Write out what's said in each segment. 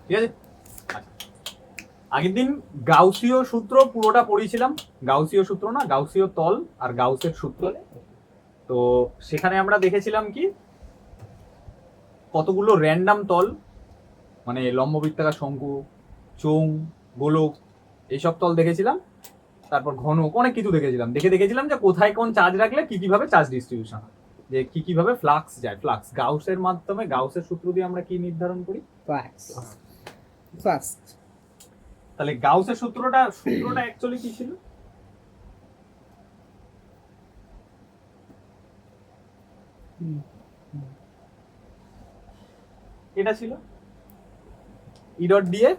ঠিক আছে। আগের দিন গাউসীয় সূত্র পুরোটা পড়িয়েছিলাম, গাউসীয় সূত্র না, গাউসীয় তল আর গাউসের সূত্র। তো সেখানে আমরা দেখেছিলাম কি কতগুলো র্যান্ডম তল, মানে লম্ববৃত্তাকার শঙ্কু, চোঙ, গোলক, এইসব তল দেখেছিলাম। তারপর ঘনক, অনেক কিছু দেখেছিলাম। দেখেছিলাম যে কোথায় কোন চার্জ রাখলে কি কিভাবে চার্জ ডিস্ট্রিবিউশন হয়, যে কি কিভাবে ফ্লাক্স যায়। ফ্লাক্স গাউসের মাধ্যমে, গাউসের সূত্র দিয়ে আমরা কি নির্ধারণ করি? ফ্লাক্স। তাহলে গাউসের সূত্রটা অ্যাকচুয়ালি কি ছিল? এটা ছিল ই ডট ডিএ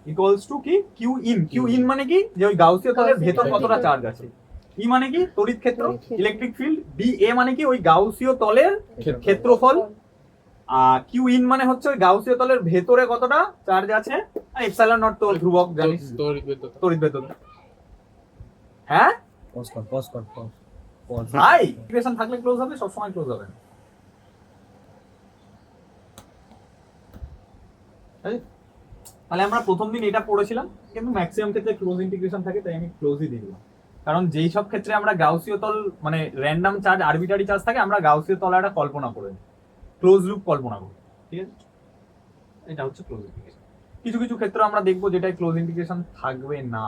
ইকুয়ালস টু কি কিউ ইন। কিউ ইন মানে কি, যে ওই গাউসীয় তলের ভেতর কতটা চার্জ আছে। ই মানে কি তড়িৎ ক্ষেত্র, ইলেকট্রিক ফিল্ড। ডি এ মানে কি ওই গাউসীয় তলের ক্ষেত্রফল। আর কিউ ইন মানে হচ্ছে ওই গাউসীয় তলের ভেতরে কতটা চার্জ আছে। আর এপসাইলন নট তো ধ্রুবক জানিস, তড়িৎ ভেদ্যতা। হ্যাঁ পজ কর। ভাই ইকুয়েশন থাকলে ক্লোজ হবে, সব সময় ক্লোজ হবে না। তাহলে আমরা প্রথম দিন এটা পড়েছিলাম, কিন্তু ম্যাক্সিমাম ক্ষেত্রে ক্লোজ ইন্টিগ্রেশন থাকে, তাই আমি ক্লোজই দিয়ে দিলাম। কারণ যেই সব ক্ষেত্রে আমরা গাউসীয় তল মানে র্যান্ডম চার্জ, আরবিটারি চার্জ থাকে, আমরা গাউসীয় তল একটা কল্পনা করে নিই, ক্লোজ লুপ কল্পনা করি। ঠিক আছে, এটা হচ্ছে ক্লোজ ইন্টিগ্রেশন। কিছু কিছু ক্ষেত্রে আমরা দেখবো যেটাই ক্লোজ ইন্টিগ্রেশন থাকবে না।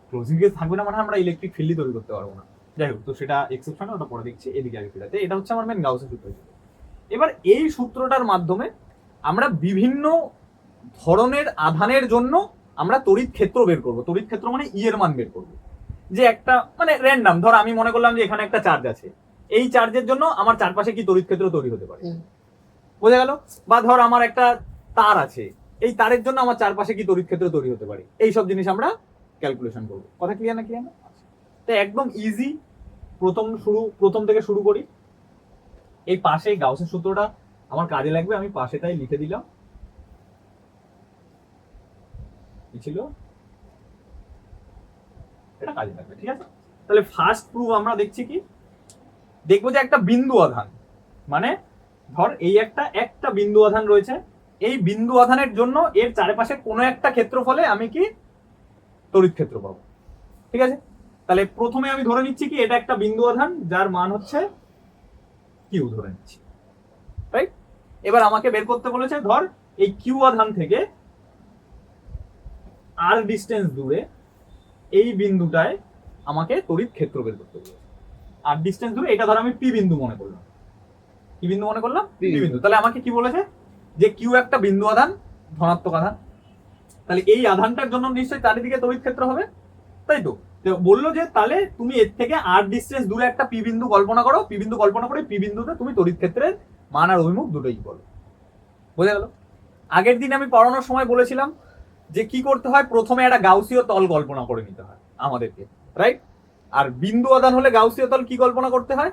ক্লোজ ইন্টিগ্রেশন থাকবে না মানে আমরা ইলেকট্রিক ফিল্ডই তৈরি করতে পারবো না। যাই হোক, তো সেটা এক্সেপশন, ওটা পরে দেখছি। এদিকে আগে ফিরাতে, এটা হচ্ছে আমার মেন গাউসের সূত্র। এবার এই সূত্রটার মাধ্যমে আমরা বিভিন্ন ধরনের আধানের জন্য আমরা তড়িৎ ক্ষেত্র বের করব। তড়িৎ ক্ষেত্র মানে ই এর মান বের করব। যে একটা মানে র্যান্ডম, ধর আমি মনে করলাম যে এখানে একটা চার্জ আছে, এই চার্জের জন্য আমার চারপাশে কি তড়িৎ ক্ষেত্র তৈরি হতে পারে, বোঝা গেল? বা ধর আমার একটা তার আছে, এই তারের জন্য আমার চারপাশে কি তড়িৎ ক্ষেত্র তৈরি হতে পারে, এই সব জিনিস আমরা ক্যালকুলেশন করব। কথা ক্লিয়ার না? ক্লিয়ার না? তো একদম ইজি। প্রথম থেকে শুরু করি। এই পাশে গাউসের সূত্রটা আমার কাজে লাগবে, আমি পাশে তাই লিখে দিলাম। কি ছিল এটা, কাজে লাগবে। ঠিক আছে, তাহলে ফার্স্ট প্রুফ আমরা দেখছি কি, দেখবো যে একটা বিন্দু আধান, মানে ধর এই একটা বিন্দু আধান রয়েছে, এই বিন্দু আধানের জন্য এর চারপাশে কোনো একটা ক্ষেত্রফলে আমি কি তড়িৎ ক্ষেত্র পাবো। ঠিক আছে, তাহলে প্রথমে আমি ধরে নিচ্ছি কি এটা একটা বিন্দু আধান যার মান হচ্ছে কিউ ধরে নিচ্ছি, রাইট? এবার আমাকে বের করতে বলেছে ধর এই কিউ আধান থেকে আর ডিস্টেন্স দূরে এই বিন্দুটায় আমাকে তড়িৎ ক্ষেত্র বের করতে বলেছে। আর ডিস্টেন্স দূরে, এটা ধর আমি পি বিন্দু মনে করলাম। কি বিন্দু মনে করলাম? পি বিন্দু। তাহলে আমাকে কি বলেছে যে কিউ একটা বিন্দু আধান, ধনাত্মক আধান। তাহলে এই আধানটার জন্য নিশ্চয়ই চারিদিকে তড়িৎ ক্ষেত্র হবে, তাই তো? বললো যে তাহলে তুমি এর থেকে আর ডিস্টেন্স দূরে একটা পি বিন্দু কল্পনা করো। পি বিন্দু কল্পনা করে পি বিন্দুতে তুমি তড়িৎ ক্ষেত্রের মান আর অভিমুখ দুটোই বলো। বোঝা গেল? আগের দিন আমি পড়ানোর সময় বলেছিলাম যে কি করতে হয়, প্রথমে একটা গাউসীয় তল কল্পনা করে নিতে হয় আমাদেরকে, রাইট? আর বিন্দু আধান হলে গাউসীয় তল কি কল্পনা করতে হয়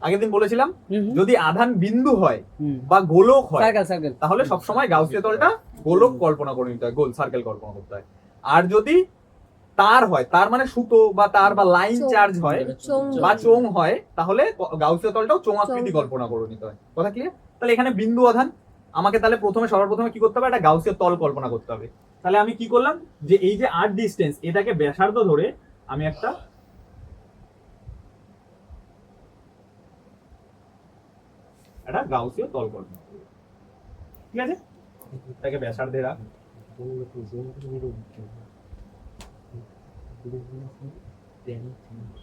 আগের দিন বলেছিলাম, যদি আধান বিন্দু হয় বা গোলক হয় তাহলে সবসময় গাউসীয় তলটা গোলক কল্পনা করে নিতে হয়, গোল সার্কেল কল্পনা করতে হয়। আর যদি তার হয়, তার মানে সুতো বা তার বা লাইন চার্জ হয় বা চোঙ হয়, তাহলে গাউসীয় তলটাও চোঙ আকৃতি কল্পনা করে নিতে হয়। কথা ক্লিয়ার? তাহলে এখানে বিন্দু আধান, আমাকে তাহলে সর্বপ্রথমে কি করতে হবে, একটা গাউসীয় তল কল্পনা করতে হবে। তাহলে আমি কি করলাম, যে এই যে আর ডিস্টেন্স, এটাকে ব্যাসার্ধ ধরে আমি একটা গাউসীয় তল কল্পনা করব। ঠিক আছে, এটাকে ব্যাসার্ধে রাখ।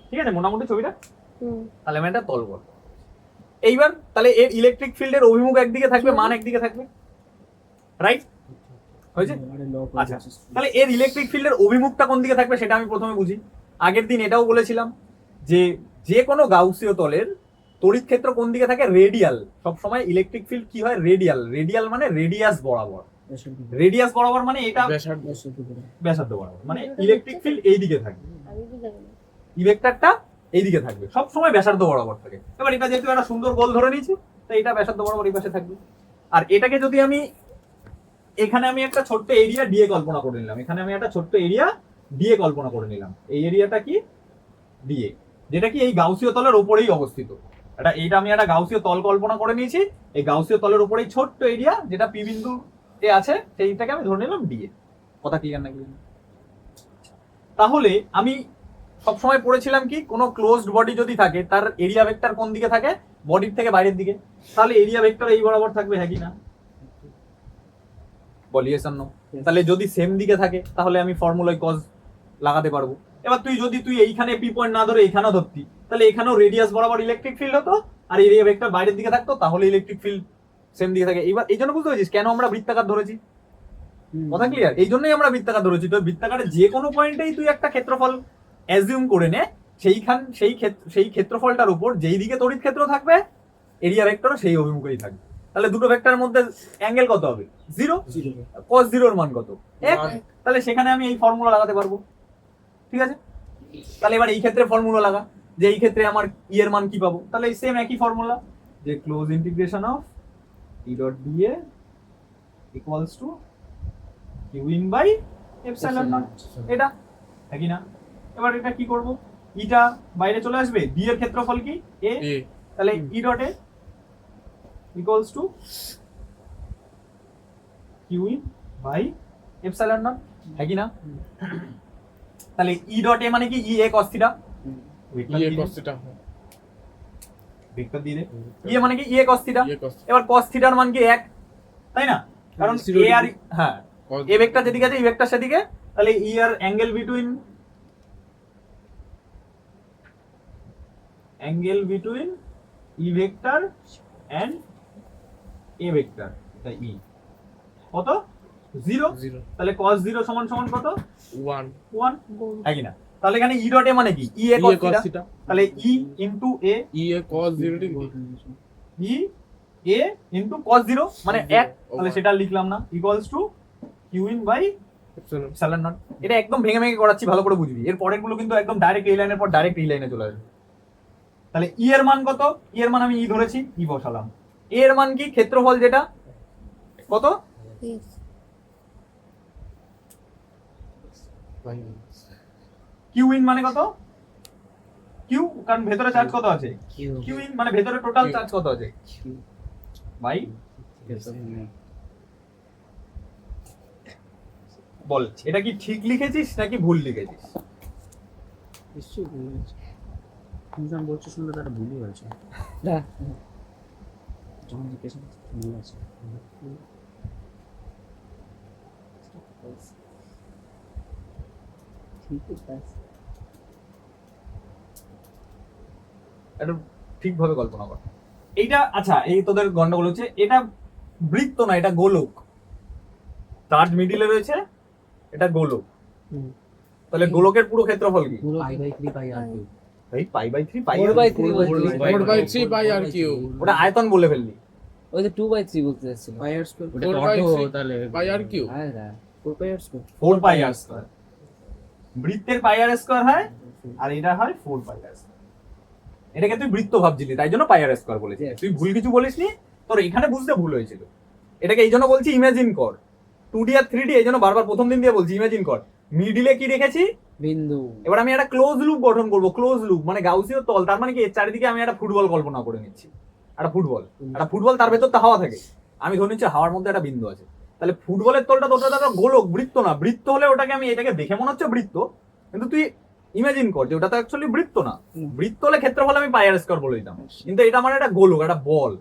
ঠিক আছে, মোটামুটি ছবিটা। তাহলে আমি একটা তল করব। এইবার তাহলে এর ইলেকট্রিক ফিল্ডের অভিমুখ একদিকে থাকবে, মান একদিকে থাকবে, রাইট? হয়েছে? আচ্ছা, তাহলে এর ইলেকট্রিক ফিল্ডের অভিমুখটা কোন দিকে থাকবে সেটা আমি প্রথমে বুঝি। আগের দিন এটাও বলেছিলাম যে যে কোনো গাউসীয় তলের তড়িৎ ক্ষেত্র কোন দিকে থাকে, রেডিয়াল। সবসময় ইলেকট্রিক ফিল্ড কি হয়, রেডিয়াল। রেডিয়াল মানে রেডিয়াস বরাবর, রেডিয়াস বরাবর মানে এটা ব্যাসার্ধ বরাবর, মানে ইলেকট্রিক ফিল্ড এই দিকে থাকবে, ই ভেক্টরটা এইদিকে থাকবে, সব সময় ব্যাসার্ধ বরাবর থাকে। এবার এটা যেহেতু একটা সুন্দর গোল ধরে নিয়েছি, তাই এটা ব্যাসার্ধ বরাবর এই পাশে থাকবে। আর এটাকে যদি আমি এখানে আমি একটা ছোট্ট এরিয়া ডিএ কল্পনা করে নিলাম, এখানে আমি একটা ছোট্ট এরিয়া ডিএ কল্পনা করে নিলাম। এই এরিয়াটা কি ডিএ, যেটা কি এই গাউসীয় তলের উপরেই অবস্থিত, এইটা আমি একটা গাউসীয় তল কল্পনা করে নিয়েছি, এই গাউসীয় তলের উপরে ছোট্ট এরিয়া যেটা পি বিন্দুতে আছে সেইটাকে আমি ধরে নিলাম ডি এ। কথা ক্লিয়ার নাকি? তাহলে আমি সবসময় পড়েছিলাম কি, কোনো ক্লোজড বডি যদি থাকে তার এরিয়া ভেক্টর কোন দিকে থাকে, বডির থেকে বাইরের দিকে, তাহলে এরিয়া ভেক্টর এই বরাবর থাকবে, হ্যাঁ কি না? বলি yes or no? তাহলে যদি সেম দিকে থাকে তাহলে আমি ফর্মুলায় কজ লাগাতে পারবো। এবার তুই এইখানে পি পয়েন্ট না ধরে এইখানেও ধরতি, তাহলে এখানেও রেডিয়াস বরাবর ইলেকট্রিক ফিল্ড হতো, আর এরিয়া ভেক্টর বাইরের দিকে থাকতো, তাহলে ইলেকট্রিক ফিল্ড সেম দিকে থাকে। এবার এই জন্য বুঝতে পেরেছিস কেন আমরা বৃত্তাকার ধরেছি? কথা ক্লিয়ার? এই জন্যই আমরা বৃত্তাকার ধরেছি। তো বৃত্তাকারে যে কোনো পয়েন্টেই তুই একটা ক্ষেত্রফল অ্যাজিউম করে নে, সেই ক্ষেত্রফলটার উপর যেই দিকে তড়িৎ ক্ষেত্র থাকবে এরিয়া ভেক্টরও সেই অভিমুখেই থাকবে। তাহলে দুটো ভেক্টরের মধ্যে অ্যাঙ্গেল কত হবে? 0। cos 0 এর মান কত? 1। তাহলে সেখানে আমি এই ফর্মুলা লাগাতে পারবো। ঠিক আছে, তাহলে এবার এই ক্ষেত্রে ফর্মুলা লাগা, যে এই ক্ষেত্রে আমার ই এর মান কি পাবো, তাহলে এই সেম একই ফর্মুলা, যে close integration of E dot d A equals to Q in by epsilon naught. এটা একই না? এবার এটা কি করব, ইটা বাইরে চলে আসবে, ডি এর ক্ষেত্রফল কি? এ। তাহলে E dot A equals to Q in by epsilon naught, হ্যাঁ কি না? তাহলে ই ডট এ মানে কি? ই এ cos থিটা, ये cos थीटा ভেক্টর দিয়ে দে। ই এ মানে কি? E A cos theta. এবার cos থিটার মান কি 1, তাই না? কারণ এ আর হ্যাঁ এ ভেক্টর যেদিকে আছে ই ভেক্টর সেদিকে, তাহলে ই আর angle between e vector and a vector, তাই ই কত? 0। তাহলে cos 0 সমান সমান কত? 1 হ্যাঁ কি না? তাহলে এখানে ই ডট এ মানে কি? E A cos theta. তাহলে E into A, e a cos 0 degree E A into cos 0 মানে 1, তাহলে সেটা লিখলাম না, equals to Q in by epsilon naught. এটা একদম ভেঙে ভেঙে করাচ্ছি, ভালো করে বুঝবি। এর পরের গুলো কিন্তু একদম ডাইরেক্ট এই লাইনের পর ডাইরেক্ট এই লাইনে চলে আসবে। তাহলে ই এর মান কত? ই এর মান আমি ই ধরেছি, ই বসালাম। এ এর মান কি? ক্ষেত্রফল যেটা, কত? কিউ ইন মানে কত? কিউ, কারণ ভেতরে চার্জ কত আছে? কিউ ইন মানে ভেতরে টোটাল চার্জ কত আছে? বাই। বল এটা কি ঠিক লিখেছিস নাকি ভুল লিখেছিস? নিশ্চয়ই ভুল হয়েছে। তুমি যখন বলছো শুনলে তারা ভুলই হয়েছে। যখন জিজ্ঞেস ভুল আছে। ঠিক আছে, এটা ঠিকভাবে কল্পনা কর। এইটা আচ্ছা, এই তোদের গন্ডগোল হচ্ছে, এটা বৃত্ত না, এটা গোলক। চার্জ মিডিলে রয়েছে, এটা গোলক। তাহলে গোলকের পুরো ক্ষেত্রফল কি? Pi by 3 pi r q. ভাই pi by 3 pi 4/3 pi r Q. ওটা আয়তন বলে ফেললি। ওই যে 2/3 বলতে যাচ্ছিল। পাই আর স্কয়ার। ওটা 4/3 অর্ধ তাহলে পাই আর কিউ। হ্যাঁ হ্যাঁ 4 pi r square. 4 pi r square. বৃত্তের পাই আর স্কয়ার হয়, আর এটা হয় 4 পাই আর স্কয়ার। এটাকে তুই বৃত্ত ভাবছিলি, তাই জন্য পাই আর স্কয়ার বলেছিস। তুই ভুল কিছু বলিসনি, তোর এখানে বুঝতে ভুল হয়েছিল। এটাকে এই জন্য বলছি ইমাজিন কর। 2D আর 3D এই জন্য বারবার প্রথম দিন দিয়ে বলছি ইমাজিন কর। মিডিলে কি রেখেছি? বিন্দু। এবার আমি একটা ক্লোজ লুপ গঠন করব, ক্লোজ লুপ মানে গাউসীয় তল, তার মানে কি এর চারিদিকে আমি একটা ফুটবল কল্পনা করে নিচ্ছি। একটা ফুটবল তার ভেতর তো হাওয়া থাকে, আমি ধরে নিচ্ছি হাওয়ার মধ্যে একটা বিন্দু আছে। তাহলে ফুটবলের তলটা তো ওটা গোলক, বৃত্ত না। বৃত্ত হলে ওটাকে আমি এটাকে দেখে মনে হচ্ছে বৃত্ত, কিন্তু তুই ইমাজিন কর যে ওটা তো অ্যাকচুয়ালি বৃত্ত না। বৃত্ত হলে ক্ষেত্রফল আমি পাই আর স্কয়ার বলে দিতাম, কিন্তু এটা আমার একটা গোলক, একটা বল।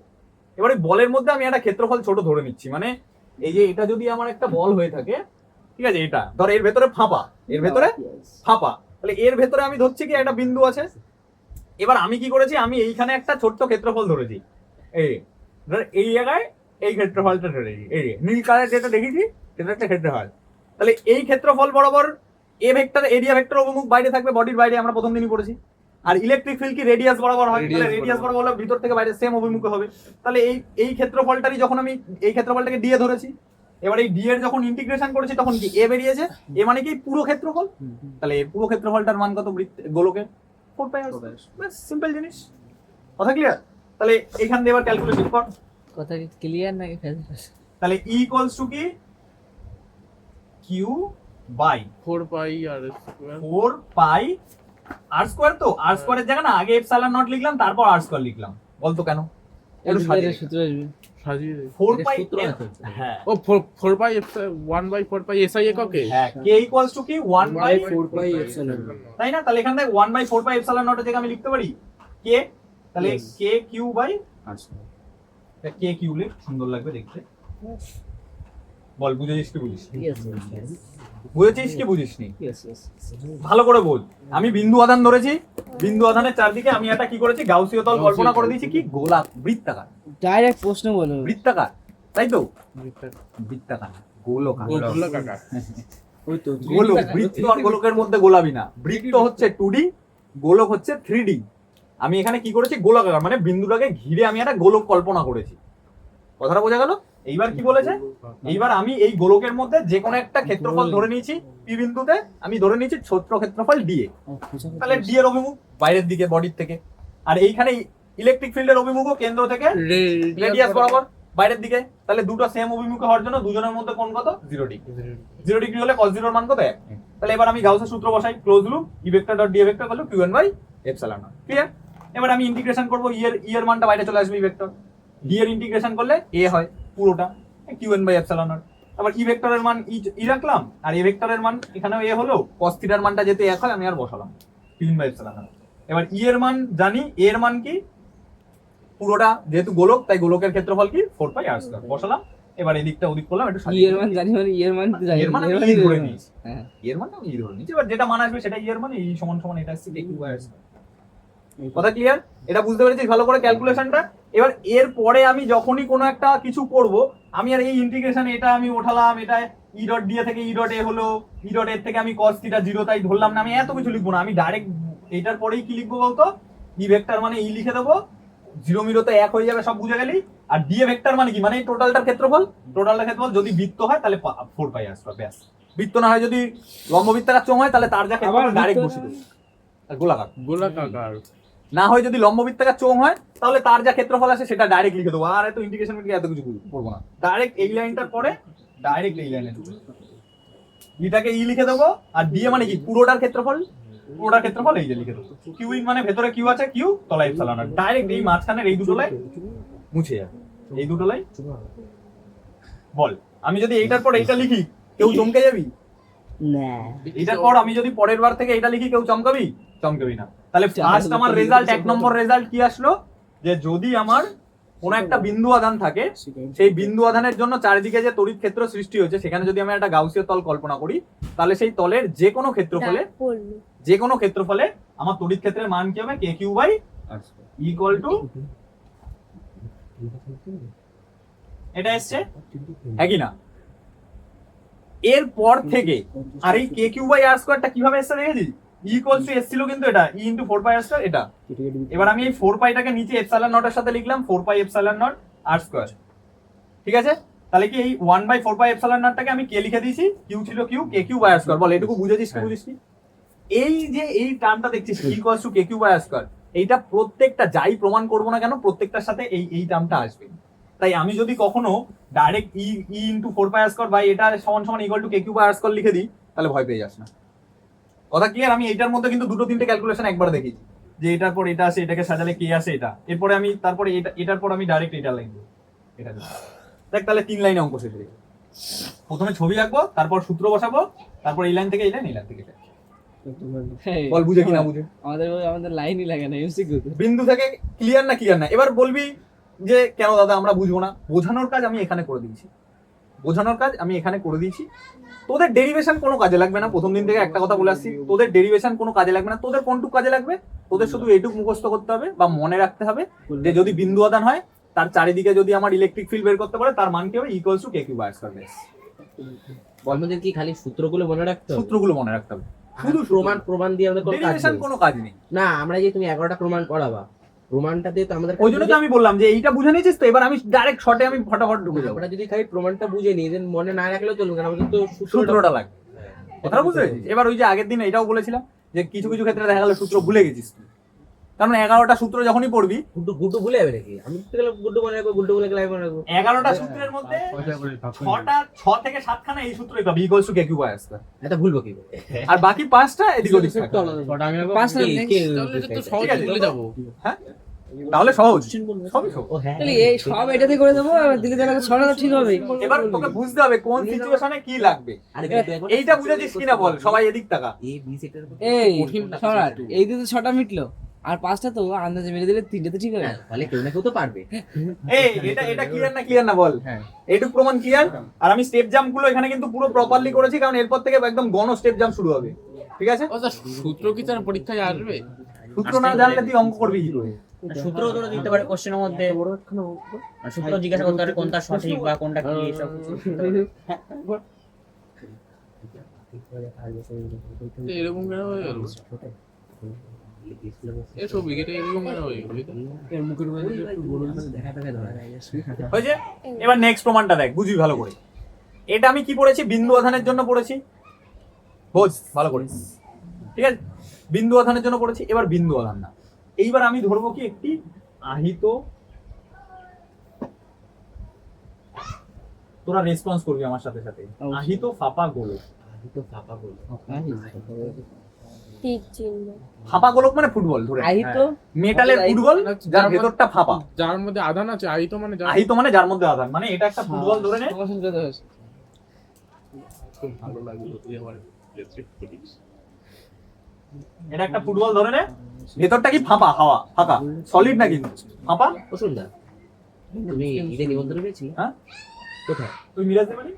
এবারে বলের মধ্যে আমি একটা ক্ষেত্রফল ছোট ধরে নিচ্ছি, মানে এই যে এটা যদি আমার একটা বল হয়ে থাকে, ঠিক আছে, এটা ধর এর ভেতরে ফাঁপা, তাহলে এর ভেতরে আমি ধরছি কি একটা বিন্দু আছে। এবার আমি কি করেছি, আমি এইখানে একটা ছোট্ট ক্ষেত্রফল ধরেছি, এই জায়গায় এই ক্ষেত্রফলটা ধরেছি, এই নীল কালার যেটা দেখেছি সেটা একটা ক্ষেত্রফল। তাহলে এই ক্ষেত্রফল বরাবর এ ভেক্টর, এরিয়া ভেক্টর অভিমুখ বাইরে থাকবে, বডির বাইরে, আমরা প্রথম দিনই পড়েছি। আর ইলেকট্রিক ফিল্ড কি রেডিয়াস বরাবর হয়, তাহলে রেডিয়াস বরাবর হলে ভিতর থেকে বাইরে সেম অভিমুখে হবে। তাহলে এই ক্ষেত্রফলটারই যখন আমি এই ক্ষেত্রফলটাকে দিয়ে ধরেছি, এবার এই ডি এর যখন ইন্টিগ্রেশন করেছি তখন কি এ বেরিয়েছে, এ মানে কি পুরো ক্ষেত্রফল। তাহলে এই পুরো ক্ষেত্রফলটার মান কত গোলকের? 4 পাই আর স্কয়ার। বাস সিম্পল জিনিস, কথা ক্লিয়ার? তাহলে এখান দিয়ে এবার ক্যালকুলেশন কর। কথা কি ক্লিয়ার নাকি? তাহলে ই ইকুয়ালস টু কি? Q by 4 pi r square. 4 pi r square. তো আর স্কয়ারের জায়গা না আগে এপসাইলন নট লিখলাম, তারপর আর স্কয়ার লিখলাম, বলতো কেন? একটু সাজিয়ে সূত্র আসবে। সাজিয়ে দে। 4 পাই সূত্র আছে। হ্যাঁ ও 4 পাই 1 বাই 4 পাই এসআই এককে। হ্যাঁ কে ইকুয়ালস টু কি 1 বাই 4 পাই এপসিলন। তাই না? তাহলে এখান থেকে 1 বাই 4 পাই এপসিলন নট এর জায়গায় আমি লিখতে পারি কে, তাহলে Yes. কে কিউ বাই আচ্ছা কে কিউ লিখ, সুন্দর লাগবে দেখতে। বল বুঝেছিস কি বুঝিস? বুঝেছিস কি বুঝিসনি? ইয়েস ইয়েস ভালো করে বোঝ। আমি বিন্দু আধান ধরেছি, বিন্দু আধানের চারদিকে আমি একটা কি করেছি, গাউসীয় তল কল্পনা করে দিয়েছি, কি গোলাপ বৃত্তাকার। ডাইরেক্ট প্রশ্ন বলো। বৃত্তাকার তাই তো? বৃত্তাকার গোলকার। গোল কাকা। ওই তো গোলক, বৃত্ত আর গোলকের মধ্যে গোলাবি না। বৃত্ত হচ্ছে 2D, গোলক হচ্ছে 3D। আমি এখানে কি করেছি, গোলাকার মানে বিন্দুটাকে ঘিরে আমি একটা গোলক কল্পনা করেছি। কথাটা বোঝা গেল? এইবার কি বলেছে, এইবার আমি এই গোলকের মধ্যে যে কোনো একটা ক্ষেত্রফল ধরে নিয়েছি পি বিন্দুতে, আমি ধরে নিয়েছি ছোট ক্ষেত্রফল ডিএ। তাহলে ডি এর অভিমুখ বাইরের দিকে বডির থেকে, আর এইখানে ইলেকট্রিক ফিল্ডের অভিমুখও কেন্দ্র থেকে রেডিয়াস বরাবর বাইরের দিকে। তাহলে দুটো সেম অভিমুখে হওয়ার জন্য দুজনের মধ্যে কোণ কত, 0 ডিগ্রি। 0 ডিগ্রি হলে cos 0 এর মান কত, 1। তাহলে এবার আমি গাউসের সূত্র বসাই, ক্লোজ লুপ ই ভেক্টর ডট ডি ভেক্টর হলো q1 by epsilon not. Clear? এবার আমি ইন্টিগ্রেশন করব, ই এর মানটা বাইরে চলে আসবে, ই ভেক্টর ডি এর ইন্টিগ্রেশন করলে এ হয় পুরোটা q1 বাই এপসিলন নট। আবার ই ভেক্টরের মান ই রাখলাম, আর এ ভেক্টরের মান এখানেও এ হলো, cos থিটার মানটা যেতে 1 হয় আমি আর বসালাম q1 বাই এপসিলন নট। এবার ই এর মান জানি, এ এর মান কি, পুরোটা যেহেতু গোলক তাই গোলকের ক্ষেত্রফল কি 4 পাই r স্কয়ার বসালাম। এবার এদিকটা ওদিক করলাম, একটু ই এর মান জানি, মানে ই এর মান তো জানি, এর মান আমি এর ই ধরে মান- নিয়েছি, হ্যাঁ এর মান আমি ই ধরে নিয়েছি। এবার যেটা মান আসবে সেটা ই এর মানে ই সমান সমান এটা আসছে q বাই r স্কয়ার। কথা ক্লিয়ার? এটা বুঝতে পেরেছিস ভালো করে ক্যালকুলেশনটা? এবার এর পরে আমি যখনই কোনো একটা কিছু করব, আমি আর এই ইন্টিগ্রেশন এটা আমি ওঠালাম, এটা ই ডট ডি থেকে ই ডট এ হলো, ই ডট এর থেকে আমি cos থিটা 0 তাই ধরলাম না, আমি এত কিছু লিখবো না। আমি ডাইরেক্ট এটার পরেই কি লিখবো বলতো, ই ভেক্টর মানে ই লিখে দেবো, 0 মিরোতে 1 হয়ে যাবে, সব বুঝে গেলি। আর ডি এ ভেক্টর মানে কি, মানে এই টোটালটার ক্ষেত্রফল, টোটালটার ক্ষেত্রফল যদি বৃত্ত হয় তাহলে 4 পাই r স্কয়ার, ব্যাস। বৃত্ত না হয়, যদি লম্ববৃত্তাকার চোঙ হয় তাহলে তার যা ক্ষেত্রফল আবার ডাইরেক্ট বৃত্ত বসিয়ে দেবো। আর গোলাকার গোলাকার। না হয়, যদি লম্ববৃত্তাকার চোঙ হয় তাহলে তার যা ক্ষেত্রফল আছে সেটা ডাইরেক্ট লিখে দেবো। আর এত ইন্টিগ্রেশন এত কিছু করবো না, ডাইরেক্ট এই লাইনটার পরে ডাইরেক্ট এই লাইনে ঢুকে এটাকে ই লিখে দেবো। আর ডি এ মানে কি, পুরোটার ক্ষেত্রফল, পুরোটার ক্ষেত্রফল এই যে লিখে দেবো। কিউইং মানে ভেতরে কিউ আছে, কিউ তলায় এপসিলন নট, ডাইরেক্ট এই মাঝখানের এই দুটো লাইন মুছে যাবে, এই দুটো লাইন। বল আমি যদি এইটার পর এইটা লিখি, কেউ চমকে যাবি? না এটার পর আমি যদি পরের বার থেকে এটা লিখি, কেউ চমকাবি? চমকাবি না। তাহলে ফার্স্ট আমার রেজাল্ট, 1 নম্বর রেজাল্ট কি আসলো, যে যদি আমার কোন একটা বিন্দু আধান থাকে, সেই বিন্দু আধানের জন্য চারিদিকে যে তড়িৎ ক্ষেত্র সৃষ্টি হয়েছে, সেখানে যদি আমি একটা গাউসীয় তল কল্পনা করি, তাহলে সেই তলের যে কোনো ক্ষেত্রফলে, যে কোনো ক্ষেত্রফলে আমার তড়িৎ ক্ষেত্রের মান কি হবে, কে কিউ বাই ইকুয়াল টু, এটা এসছে একই না? এর পর থেকে আর এই কে কিউ বাই আর স্কয়ারটা কিভাবে এসছে দেখেছিস? ইকুয়ালস টু এসছিল কিন্তু এটা ই ইনটু 4 পাই আর স্কয়ার এটা। এবার আমি এই 4 পাইটাকে নিচে এপসিলন নট এর সাথে লিখলাম, 4 পাই এপসিলন নট আর স্কয়ার। ঠিক আছে? তাহলে কি এই 1 বাই 4 পাই এপসিলন নটটাকে আমি কে লিখে দিয়েছি, কিউ ছিল Q, K Q by R square. বল এটুকু বুঝেছিস কি বুঝিসনি? এই যে এই টার্মটা দেখছিস equals to K Q by R square, এইটা প্রত্যেকটা যাই প্রমাণ করব না কেন প্রত্যেকটার সাথে এই টার্মটা আসবে। তাই আমি যদি কখনো direct E into 4 pi r square by এটা সমান সমান equal to K Q by R square লিখে দিই, তাহলে ভয় পেয়ে যাস না। কথা ক্লিয়ার? আমি এইটার মধ্যে কিন্তু দুটো তিনটে ক্যালকুলেশন একবার দেখেছি, যে এটার পর এটা আসে, এটাকে সাজালে কে আসে এটা, এরপরে আমি তারপরে এটার পর আমি ডাইরেক্ট এটা লাইন দেবো, এটা দেখ। তাহলে 3 লাইনে অঙ্ক শেষ হয়ে যাবে। প্রথমে ছবি আঁকবো, তারপর সূত্র বসাবো, তারপর এই লাইন থেকে এই লাইন, এই লাইন থেকে এটা। বল বুঝে কি না বুঝে? আমাদের লাইনই লাগে না এমসিকিউ তে। বিন্দু থেকে ক্লিয়ার না ক্লিয়ার না? এবার বলবি যে কেন দাদা আমরা বুঝবো না? বোঝানোর কাজ আমি এখানে করে দিয়েছি, বোঝানোর কাজ আমি এখানে করে দিয়েছি। তোদের ডেরিভেশন কোনো কাজে লাগবে না, প্রথম দিন থেকে একটা কথা বলে আসছি, তোদের ডেরিভেশন কোনো কাজে লাগবে না। তোদের কোনটুকু কাজে লাগবে, তোদের শুধু এইটুকু মুখস্থ করতে হবে বা মনে রাখতে হবে যে যদি বিন্দু আধান হয়, তার চারিদিকে যদি আমার ইলেকট্রিক ফিল্ড বের করতে পারে, তার মান কি হবে, equals to K Q by R square. আমাদের কি খালি সূত্রগুলো মনে রাখতে হবে? সূত্রগুলো মনে রাখতে হবে, শুধু প্রমাণ দিয়ে আমাদের কোনো কাজ ডেরিভেশন নেই। কোনো কাজ নেই। না, আমরা যে তুমি 11টা প্রমাণ করাবা, প্রমাণটা দিয়ে তো আমাদের ওই জন্য তো আমি বললাম যে এইটা বুঝে নিয়েছিস তো, এবার আমি ডাইরেক্ট শর্টে আমি ফটাফট ঢুকে যাবো। আমরা যদি খালি প্রমাণটা বুঝে নিই, দেন মনে না রাখলেও চলবে, কারণ আমাদের তো সূত্রটা লাগবে। কথা বুঝতে পেরেছিস? এবার ওই যে আগের দিন এটাও বলেছিলাম যে কিছু কিছু ক্ষেত্রে দেখা গেল সূত্র ভুলে গেছিস তুই, কারণ 11টা সূত্র যখনই পড়বি, গুড্ডু ভুলে যাবে নাকি? আমি তো গেলে গুড্ডু মনে রাখবো, গুড্ডু বলে গেলে আমি মনে রাখবো। 11টা সূত্রের মধ্যে 6 থেকে 7 খানা এই সূত্রই পাবি, equals to K Q by R square. এটা ভুলবো কি করে? আর বাকি 5টা এদিক ওদিক থাকবে। পাঁচটা কে- next। কে- তাহলে এটা তো ঠিক সহজে আছে। ভুলে যাবো। হ্যাঁ তাহলে সহজ Question বলবে। সবই সহজ। ও হ্যাঁ তাহলে এই সব এটাতে করে দেবো আর দিকে দেখা ছড়া তো ঠিক হবে। এবার তোকে বুঝতে হবে কোন সিচুয়েশনে কি লাগবে। আরে গুড্ডু একবার এইটা বুঝেছিস কিনা বল, সবাই এদিক টাকা। এ বি সেটের উপর এই কঠিন সরাট এই দিকে 6টা মিটলো আর 5টা তো আন্দাজে মেরে দিলে 3টে তো ঠিক হবে। তাহলে কেউ না কেউ তো পারবে। এই এটা ক্লিয়ার না বল। হ্যাঁ। এইটুকু প্রমাণ ক্লিয়ার। আর আমি স্টেপ জাম্প গুলো এখানে কিন্তু পুরো প্রপারলি করেছি, কারণ এরপর থেকে একদম গণ স্টেপ জাম্প শুরু হবে। ঠিক আছে, ও স্যার সূত্র কি স্যার পরীক্ষায় আসবে? সূত্র না জানলে তুই অঙ্ক করবি কি করে? সূত্র তো দিতে পারে কোশ্চেনের মধ্যে, আর সূত্র জিজ্ঞাসা করতে পারে কোনটা সঠিক বা কোনটা কি এসব কিছু। তো এরকম কেন হয়ে গেল? এসব উইকেটে এরকম কেন হয়ে গেল? এর মুখের মধ্যে একটু বলুন। দেখা দেখা ধরা হয়েছে। এবার নেক্সট প্রমাণটা দেখ, বুঝবি ভালো করে। এটা আমি কি পড়েছি? বিন্দু আধানের জন্য পড়েছি, বোঝ ভালো করে। ঠিক আছে, বিন্দু আধানের জন্য পড়েছি। এবার বিন্দু আধান না, এইবার আমি ধরবো কি একটি আহিত, তোরা রেসপন্স করবি আমার সাথে সাথে। আহিত ফাঁপা গোলক। তো পাপা বল ঠিক চিহ্ন। ফাঁপা গোলক মানে ফুটবল ধরে, আই তো মেটালের ফুটবল যার ভেতরটা ফাঁপা। যার মধ্যে আধান আছে আহিত মানে যার আহিত মানে যার মধ্যে আধান, মানে এটা একটা ফুটবল ধরে নে। তোমার সঙ্গে কথা হয়েছে। খুব ভালো লাগলো তুই আমার এটা একটা ফুটবল ধরে নে, ভেতরটা কি ফাঁপা, হাওয়া ফাঁকা, সলিড না কিন্তু ফাঁপা। ও সুন্দর তুমি ঈদে নিমন্ত্রণ পেয়েছিলে? হ্যাঁ কোথায়? তুই মিরাজ দেবানি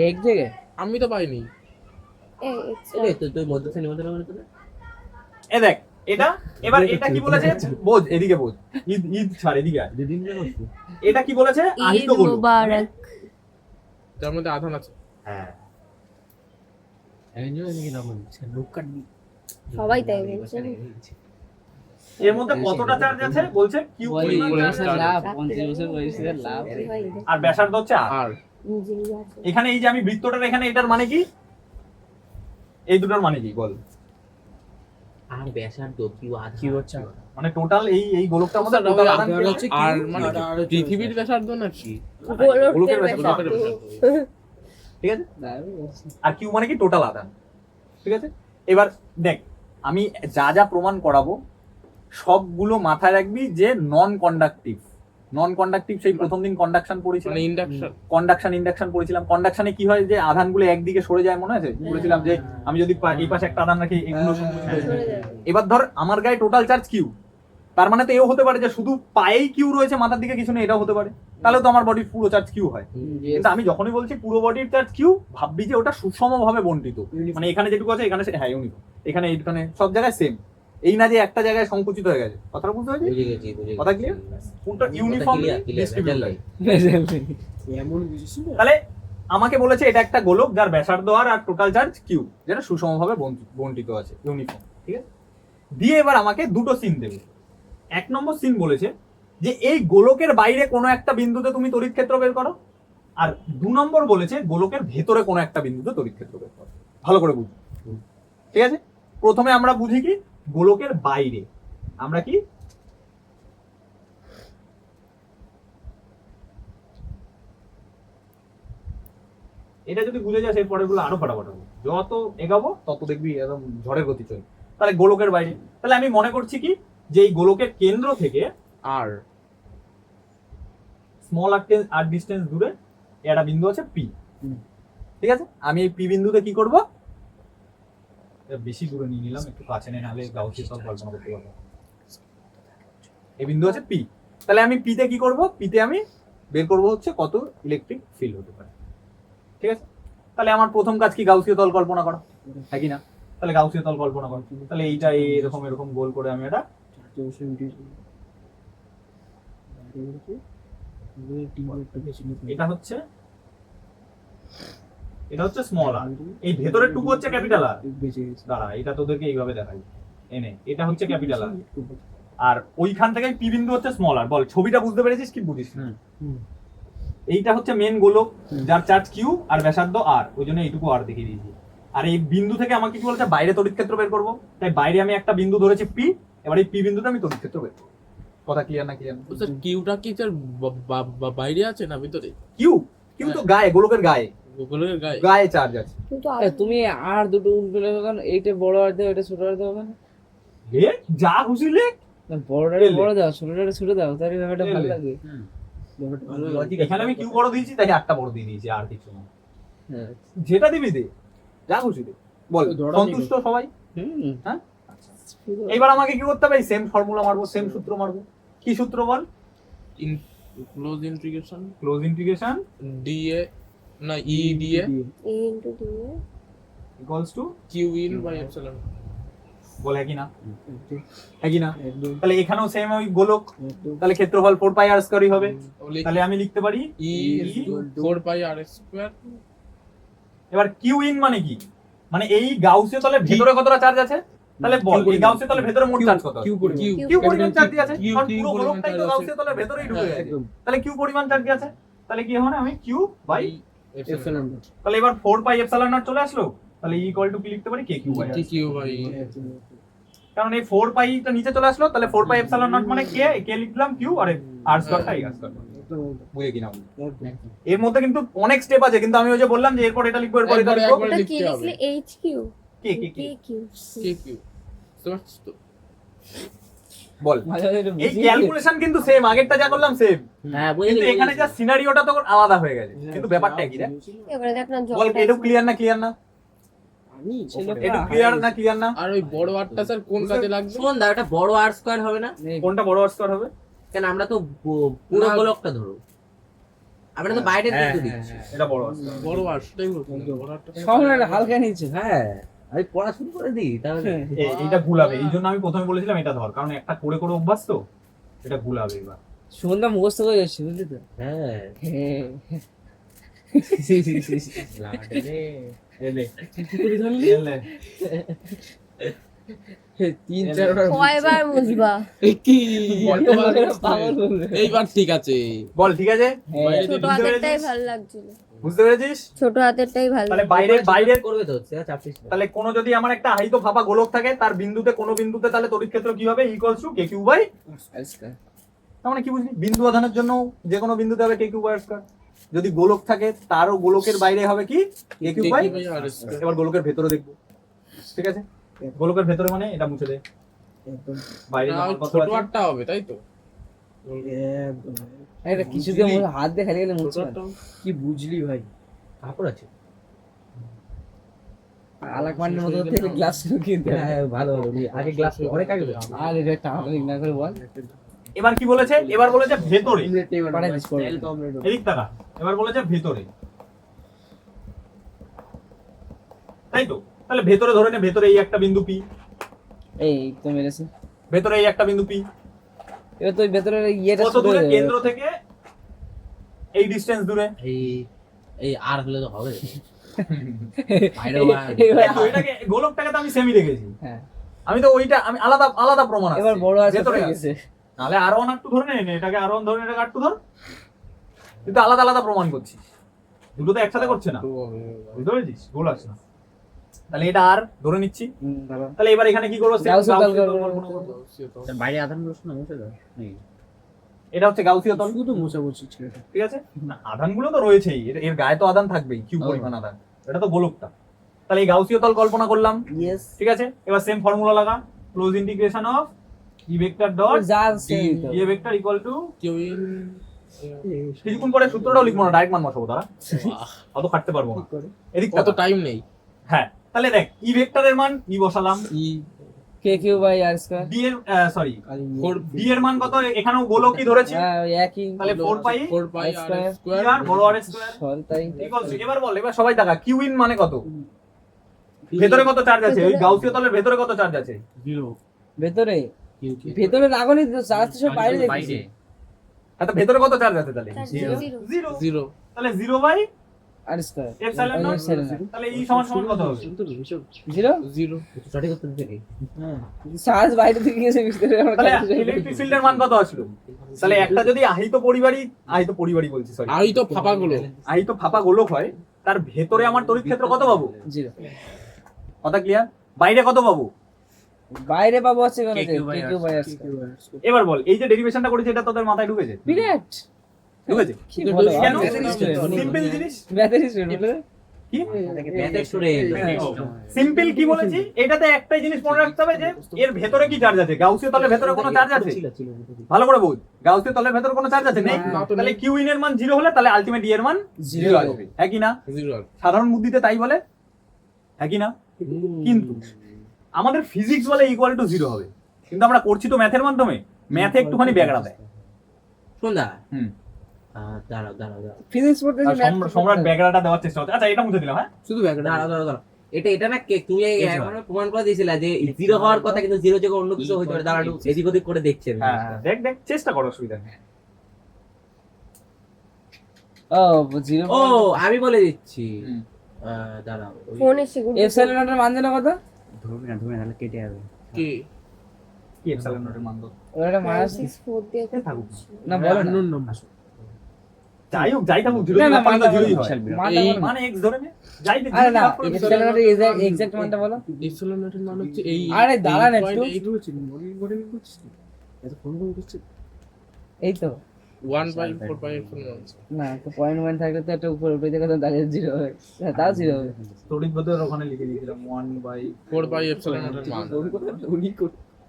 এক জায়গায় আমি তো পাইনি। এই তো তুই মধ্যে নিমন্ত্রণ করে তোরা এ দেখ এটা। এবার এটা কি বলেছে বোঝ, এদিকে বোঝ। ঈদ ঈদ ছাড়, এদিকে আয়। দুদিন ধরে বসছি। এটা কি বলেছে? আহিত ঈদ গোলক। মুবারক। যার মধ্যে আধান আছে। হ্যাঁ, এনজয় নাকি রমন বুক কাটবি। সবাই তাই বলছে। এর মধ্যে কতটা চার্জ আছে বলছে? কিউ পরিমাণ চার্জ বয়সের আছে। লাভ 50 বছর বয়সের লাভ। আর ব্যাসার্ধ হচ্ছে আর। আর নিজেই আছে। এখানে এই যে আমি বৃত্তটার এখানে, এটার মানে কি? এই দুটোর মানে কি বল? আর ব্যাসার্ধ কি আছে? কি হচ্ছে? মানে টোটাল এই গোলকটার মধ্যে টোটাল আধান কি হচ্ছে? আর মানে পৃথিবীর ব্যাসার্ধ না কি? গোলকের গোলকের ব্যাসার্ধ। ব্যাসার্ধ। ঠিক আছে, আর কিউ মানে কি? টোটাল আধান। ঠিক আছে, এবার দেখ আমি যা যা প্রমাণ করাবো সবগুলো মাথায় রাখবি যে নন কন্ডাকটিভ। নন কন্ডাকটিভ সেই প্রথম দিন কন্ডাকশন পড়েছিলাম, মানে ইন্ডাকশন। ইন্ডাকশন পড়েছিলাম। কন্ডাকশনে কি হয় যে আধানগুলো একদিকে সরে যায়, মনে আছে? বলেছিলাম যে আমি যদি এই পাশে একটা আধান রাখি, এগুলো সংকুচিত হয়ে যায়। সরে যাবে। এবার ধর আমার গায়ে টোটাল চার্জ কিউ, তার মানে তো এও হতে পারে যে শুধু পায়েই কিউ রয়েছে, মাথার দিকে কিছু নেই, এটাও হতে পারে। তাহলে তো আমার বডির পুরো চার্জ কিউ হয়। কিন্তু আমি যখনই বলছি পুরো বডির চার্জ কিউ, ভাববি যে ওটা সুষমভাবে বন্টিত। মানে এখানে যেটুকু আছে এখানে হ্যাঁ ইউনিফর্ম, এখানে এইখানে সব জায়গায় সেম। এই না যে একটা জায়গায় সংকুচিত হয়ে গেছে। কথাটা বুঝতে পারছিস? বুঝে গেছি বুঝে গেছি। কথা ক্লিয়ার? কোনটা ইউনিফর্মলি ডিস্ট্রিবিউটেড। এমন বুঝিস না? তাহলে আমাকে বলেছে এটা একটা গোলক যার ব্যাসার্ধ আর টোটাল চার্জ কিউ, যেটা সুষমভাবে বন্টিত আছে, ইউনিফর্ম। ঠিক আছে, দিয়ে এবার আমাকে দুটো সিন দেবে। 1 নম্বর সিন বলেছে যে এই গোলকের বাইরে কোনো একটা বিন্দুতে তুমি তড়িৎ ক্ষেত্র বের করো, আর 2 নম্বর বলেছে গোলকের ভেতরে কোনো একটা বিন্দুতে তড়িৎ ক্ষেত্র বের করো। ভালো করে বুঝ। ঠিক আছে, প্রথমে আমরা বুঝি কি গোলকের বাইরে। আমরা কি এটা যদি বুঝে যাস এর পরের গুলো আরো ফাটাফাট হবে। যত এগাবো তত দেখবি একদম ঝড়ের গতি চলে। তাহলে গোলকের বাইরে, তাহলে আমি মনে করছি কি যে এই গোলকের কেন্দ্র থেকে আর স্মল আর ডিস্টেন্স দূরে একটা বিন্দু আছে পি। ঠিক আছে, আমি এই পি বিন্দুতে কি করব? বেশি দূরে নিয়ে নিলাম, একটু কাছে নিয়ে নাহলে গাউসিয়ান সব কল্পনা করতে পারবো। এই বিন্দু আছে পি, তাহলে আমি পিতে কি করব? পিতে আমি বের করব হচ্ছে কত ইলেকট্রিক ফিল্ড হতে পারে। ঠিক আছে, তাহলে আমার প্রথম কাজ কি গাউসীয় তল কল্পনা করা, হ্যাঁ কি না? তাহলে গাউসীয় তল কল্পনা করা, তাহলে এইটা এরকম এরকম গোল করে আমি এটা এটা হচ্ছে স্মল আর, এই ভেতরের টুকু হচ্ছে ক্যাপিটাল আর। দাঁড়া, এটা তোদেরকে এইভাবে দেখাই, এনে এটা হচ্ছে ক্যাপিটাল আর, আর ওইখান থেকে পি বিন্দু হচ্ছে স্মল আর। বল ছবিটা বুঝতে পেরেছিস কি বুঝিস? এইটা হচ্ছে মেন গোলক যার চার্জ কিউ আর ব্যাসার্ধ আর, ওই জন্য এইটুকু আর দেখিয়ে দিয়েছি। আর এই বিন্দু থেকে আমাকে কি বলছে? বাইরে তড়িৎ ক্ষেত্র বের করবো। তাই বাইরে আমি একটা বিন্দু ধরেছি পি, এবার এই পি বিন্দুতে আমি তড়িৎ ক্ষেত্র বের করবো। কথা ক্লিয়ার না? ক্লিয়ার? স্যার কিউটা কি স্যার বাইরে আছে না ভিতরে? কিউ কিউ তো গায়ে, গোলকের গায়ে, গোলকের গায়ে গায়ে চার্জ আছে। কিন্তু তুমি আর দুটো উল্টো লেখো, কারণ এইটা বড় আর দেবে, এটা ছোট আর দেবে না। লে যা খুশি লে, বড়টা বড় দাও, ছোটটা ছোট দাও, তাহলে ব্যাপারটা ভালো লাগবে। লজিক এখানে আমি কিউ বড় দিয়েছি তাই আটটা বড় দিয়ে দিয়েছি, আর কিছু না। হ্যাঁ। যেটা দিবি দে, যা খুশি দে। বল ধরা সন্তুষ্ট সবাই? হুম। হ্যাঁ। এইবার আমাকে কি করতে হবে? সেম ফর্মুলা মারবো, সেম সূত্র মারবো। কি সূত্র বল? Close integration close integration DA না EDA A into D equals to Q in by epsilon. বল একই না? একই না? তাহলে এখানেও সেম ওই গোলক, তাহলে ক্ষেত্রফল 4 পাই আর স্কয়ারই হবে। তাহলে আমি লিখতে পারি ই 4 পাই আর স্কয়ার। এবার কিউ ইন মানে কি? মানে এই গাউসীয় তলের ভিতরে কতটা চার্জ আছে? তাহলে বল এই গাউসীয় তলের ভিতরে মোট চার্জ কত আছে? কিউ পরিমাণ চার্জ আছে, কারণ পুরো গোলকটাই তো গাউসীয় তলের ভিতরেই ঢুকে গেছে। তাহলে কিউ পরিমাণ চার্জ আছে, তাহলে কি হবে? আমি কিউ বাই, তাহলে এবার 4 পাই এপসিলন নট চলে আসলো। তাহলে ইকুয়াল টু কি লিখতে পারি? কে কিউ বাই, কিউ বাই, কারণ এই 4 পাইটা নিচে চলে আসলো। তাহলে 4 পাই এপসিলন নট মানে কে লিখলাম কিউ, আর আর স্কয়ারটা আর স্কয়ার। বুঝে কিনা? এর মধ্যে কিন্তু অনেক স্টেপ আছে, কিন্তু আমি ওই যে বললাম যে এরপর এটা লিখবো, এরপর এটা লিখবো। ওটা কি লিখতে হবে। লিখলে HQ কে কে K কে Q কে কিউ তো বল। মাঝে মাঝে একটু এই বুঝিয়ে ক্যালকুলেশন কিন্তু সেম, আগেরটা যা করলাম সেম, হ্যাঁ বুঝে কিন্তু এখানে যা সিনারিওটা তো আলাদা হয়ে গেছে, কিন্তু ব্যাপারটা কি রে? এবারে দেখ না বল জলটা এটা ক্লিয়ার না? ক্লিয়ার না? এটা ক্লিয়ার না? ক্লিয়ার না? আর ওই বড় আটটা স্যার কোন কাজে লাগবে? শোন দা, এটা বড় আর স্কয়ার হবে না? কোনটা বড় আর স্কয়ার হবে? কেন আমরা তো পুরো না। গোলকটা ধরো, আমরা তো বাইরের দিকে দিচ্ছি। এটা বড় আর স্কয়ার। বড় আর সেটাই বলছি, বড় আটটা সম্পূর্ণ হালকা নিচ্ছে। হ্যাঁ আমি পড়া শুরু করে দিই তাহলে। এইটা ভুলাবে, এই জন্য আমি প্রথমে বলেছিলাম এটা ধর, কারণ একটা করে করে অভ্যাস তো, এটা ভুলাবে এবার। সুন্দর মুখস্থ করে যাচ্ছে, বুঝলি তো? হ্যাঁ হ্যাঁ। এলে এলে তিন চারবার কয়বার মুছবা? কি পাগল বলবে। এইবার ঠিক আছে। বল ঠিক আছে, বাইরে ছোট বুঝতে হাতেরটাই পেরেছিস? ভালো লাগছিল, বুঝতে পেরেছিস? ছোট হাতেরটাই ভালো তাহলে লাগছিল। বাইরে বাইরে করবে তো, সেটা চাপ নিস না। তাহলে কোনো যদি আমার একটা আহিত ফাঁপা গোলক থাকে, তার বিন্দুতে কোনো বিন্দুতে, তাহলে তড়িৎ ক্ষেত্র কি হবে? Equals to K Q by. তার মানে কি বুঝলি? বিন্দু আধানের জন্য যে কোনো বিন্দুতে হবে কে কিউ বাই স্কয়ার। যদি গোলক থাকে তারও গোলকের বাইরে হবে কি? কে কিউ বাই। এবার গোলকের ভেতরে দেখবো, ঠিক আছে? গোলকের ভেতরে মানে এটা মুছে দে, বাইরে আমার কত ছোট আছে? আটটা হবে তাই তো? এটা কিছুতে মুখে হাত দিয়ে খালি গেলে ছোট মুছবে না। আটটা কি বুঝলি ভাই? কাপড় আছে? আলাক মানের মতো থেকে গ্লাস কিনতে হয়। হ্যাঁ ভালো ভালো, আগে গ্লাস অনেক আগে আর এটা টাকা না করে বল। এবার কি বলেছে? এবার বলেছে ভেতরে, পাঠাই দিস পরে। এদিক টাকা। এবার বলেছে ভেতরে, তাই তো? তাহলে ভেতরে ধরে নে, ভেতরে এই একটা বিন্দু পি, এই তো মেরেছে। ভেতরে এই একটা বিন্দু পি। এবার তো ভেতরে ইয়েটা কত ছোট দূরে? হয়ে যাবে। কেন্দ্র থেকে এই ডিসটেন্স দূরে। এই এই আর হলে তো হবে। বাইরে এবার- দেখো, এটাকে গোলকটাকে তো আমি সেমি রেখেছি। হ্যাঁ। আমি তো ওইটা আমি আলাদা আলাদা প্রমাণ আছে। এবার বড় আছে ভেতরে হয়ে আছে। গেছে। নালে আর ওয়ান আর টু ধরে নে, এটাকে আর ওয়ান ধরে নে, এটাকে আর টু ধর, কিন্তু আলাদা আলাদা প্রমাণ করছিস, দুটো তো একসাথে করছে না। বুঝতে পেরেছিস? গোল আছে না। তাহলে এটা আর ধরে নিচ্ছি। ভালো। তাহলে এবার এখানে কি করবো? গাউসীয় তল গাউসীয় করবো। তল কল্পনা করবো। বাইরে আধানগুলো শোনা মুছে দাও। এটা হচ্ছে গাউসীয় তল, শুধু মোছা বলছি ছেলেটা। ঠিক আছে? না, আধানগুলো তো রয়েছেই, এর গায়ে তো আধান থাকবেই, কিউ ও। পরিমাণ আধান, এটা তো গোলকটা। তাহলে এই গাউসীয় তল কল্পনা করলাম, ইয়েস। ঠিক আছে? এবার সেম ফর্মুলা লাগা, close integration of E vector dot যা সেই তো। E vector equal to, Q in কিছুক্ষণ পরে সূত্রটাও লিখবো না, ডাইরেক্ট মান বসাবো, তারা অত খাটতে পারবো না। এদিক কত টাইম নেই। হ্যাঁ, তাহলে দেখ ই ভেক্টরের মান ই বসালাম, E K Q by R square. D এর সরি ফোর ডি এর মান কত? এখানেও গোলকই ধরেছি, হ্যাঁ ওই একই। তাহলে 4 পাই 4 পাই আর স্কয়ার। স্কয়ার আর বড় আর স্কয়ার সরি তাই। ইকুয়ালস টু, এবার বল, এবার সবাই দেখা কিউ ইন মানে কত? ভেতরে কত চার্জ আছে? ওই গাউসীয় তলের ভেতরে কত চার্জ আছে? ভেতরে ভেতরে রাগনি তো চার্জ তো সব বাইরে দেখছি। আচ্ছা, ভেতরে কত চার্জ আছে তাহলে? জিরো। জিরো। 0 তাহলে 0 by R square. Epsilon naught, তাহলে ই সমান সমান কত হবে? জিরো। 0 সঠিক উত্তর দেখি। চার্জ বাইরে থেকে গেছে ভিতরে আমরা তাহলে কাছে যাই। ইলেকট্রিক ফিল্ডের মান কত আসলো? তাহলে একটা যদি আহিত পরিবারী বলছি, সরি, আর এই তো ফাঁপাগুলো আহিত ফাঁপা গোলক হয়, তার ভেতরে আমার তড়িৎ ক্ষেত্র কত পাবো? জিরো। কথা ক্লিয়ার? বাইরে কত পাবো? বাইরে পাবো হচ্ছে কেন? K Q by K Q by R square. এবার বল, এই যে ডেরিভেশনটা করেছে এটা তোদের মাথায় ঢুকেছে? বিরাট। ঢুকেছে? কি বলো? কেন? Battery strain. সিম্পল জিনিস। ব্যাটারি স্ট্রেন বলে। কি ম্যাথের স্টুডেন্ট সিম্পল কি বলেছি, এটাতে একটাই জিনিস মনে রাখতে হবে যে এর ভেতরে কি চার্জ আছে। গাউসীয় তলের ভেতরে কোনো চার্জ আছে? ভালো করে বুঝ, গাউসীয় তলের ভেতরে কোনো চার্জ আছে? নেই। তাহলে কিউ ইন এর মান 0 হলে তাহলে আলটিমেট ই এর মান 0 আসবে, হ্যাঁ কি না? জিরো সাধারণ বুদ্ধিতে তাই বলে, হ্যাঁ কি না? কিন্তু আমাদের ফিজিক্স বলে ইকুয়াল টু 0 হবে, কিন্তু আমরা করছি তো ম্যাথের মাধ্যমে, ম্যাথে একটুখানি ব্যাগড়া দেয়। সন্ধ্যা হুম। দাঁড়াও ফিজিক্স পড়তে আর সম্রাট ব্যাগড়াটা দেওয়ার চেষ্টা হচ্ছে। আচ্ছা এটা মুছে দিলাম, হ্যাঁ শুধু ব্যাগটা দাঁড়াও এটা না তুমি এখন প্রমাণ করে দিয়েছিলে যে 0 হওয়ার কথা, কিন্তু 0 জায়গায় অন্য কিছু হইতে পারে। দাঁড়াও এদিক ওদিক করে দেখছেন। হ্যাঁ দেখ দেখ চেষ্টা করো, অসুবিধা নেই। ও জিরো ও আমি বলে দিচ্ছি, হুম। দাঁড়াও ফোন এসে গুড এপসাইলন নটের মান জানো কত? ধরবে না তাহলে কেটে যাবে। কি কি এপসাইলন নটের মান দাও? ওটা মাইনাস 4 দিয়ে তো থাকুক। না বলো না। unknown number। যাই হোক, যাই থাকুক, 0 না, না, মানে তো মানটা 0ই বলো। হয়। মানটা এই বলো না। মানে x ধরে নে, যাই দে, আরে না, ভাগ করে এপসাইলন নটের এক্সাক্ট মানটা বলো। এপসিলন নটের মান হচ্ছে এই আরে দাঁড়ান একটু। 8.8 হচ্ছে মডেল করছিস এত ফোন করছিস। এই তো 1/4 না, তো পয়েন্ট ওয়ান থাকলে তো একটা উপরে উঠে যাবে, তাহলে 0 হবে। হ্যাঁ, তাও 0 হবে। তড়িৎ বদের ওখানে লিখে দিয়েছিলাম 4/এপসিলন নটের মান।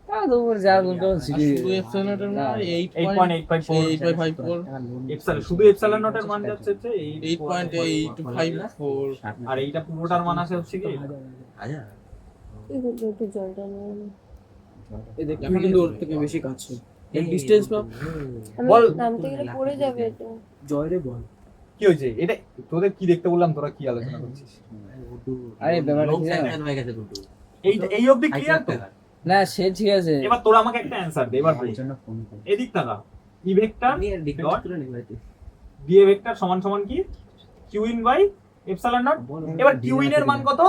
তাও তো উপরে যা গুণ করো আর 0 শুধু এপসিলন নটের মান 8.854 8.54 এপসাইলন, শুধু এপসাইলন নটের মান যাচ্ছে হচ্ছে 8.854 আর এইটা পুরোটার মান আসে হচ্ছে কি আচ্ছা একটু জলটা নিয়ে নে। এই দেখ তুমি কিন্তু ওর থেকে বেশি কাছে এর ডিসটেন্স পাও। আমি বল। নামতে গেলে পড়ে যাবে এটা। জয় রে বল। কি হয়েছে? এটা তোদের কি দেখতে বললাম, তোরা কি আলোচনা করছিস? আরে ব্যাপারটা লোক কি জানো? সাইকেল হয়ে গেছে দুটো। এই অবধি ক্লিয়ার তো? না সে ঠিক আছে। এবার তোরা আমাকে একটা অ্যানসার দে, এবার বল। এদিক তাকা, ই ভেক্টর আমি আর ডিফারেন্স ডট করে নিতে ডি এ ভেক্টর সমান সমান কি q in by epsilon naught. এবার কিউ ইন এর মান কত?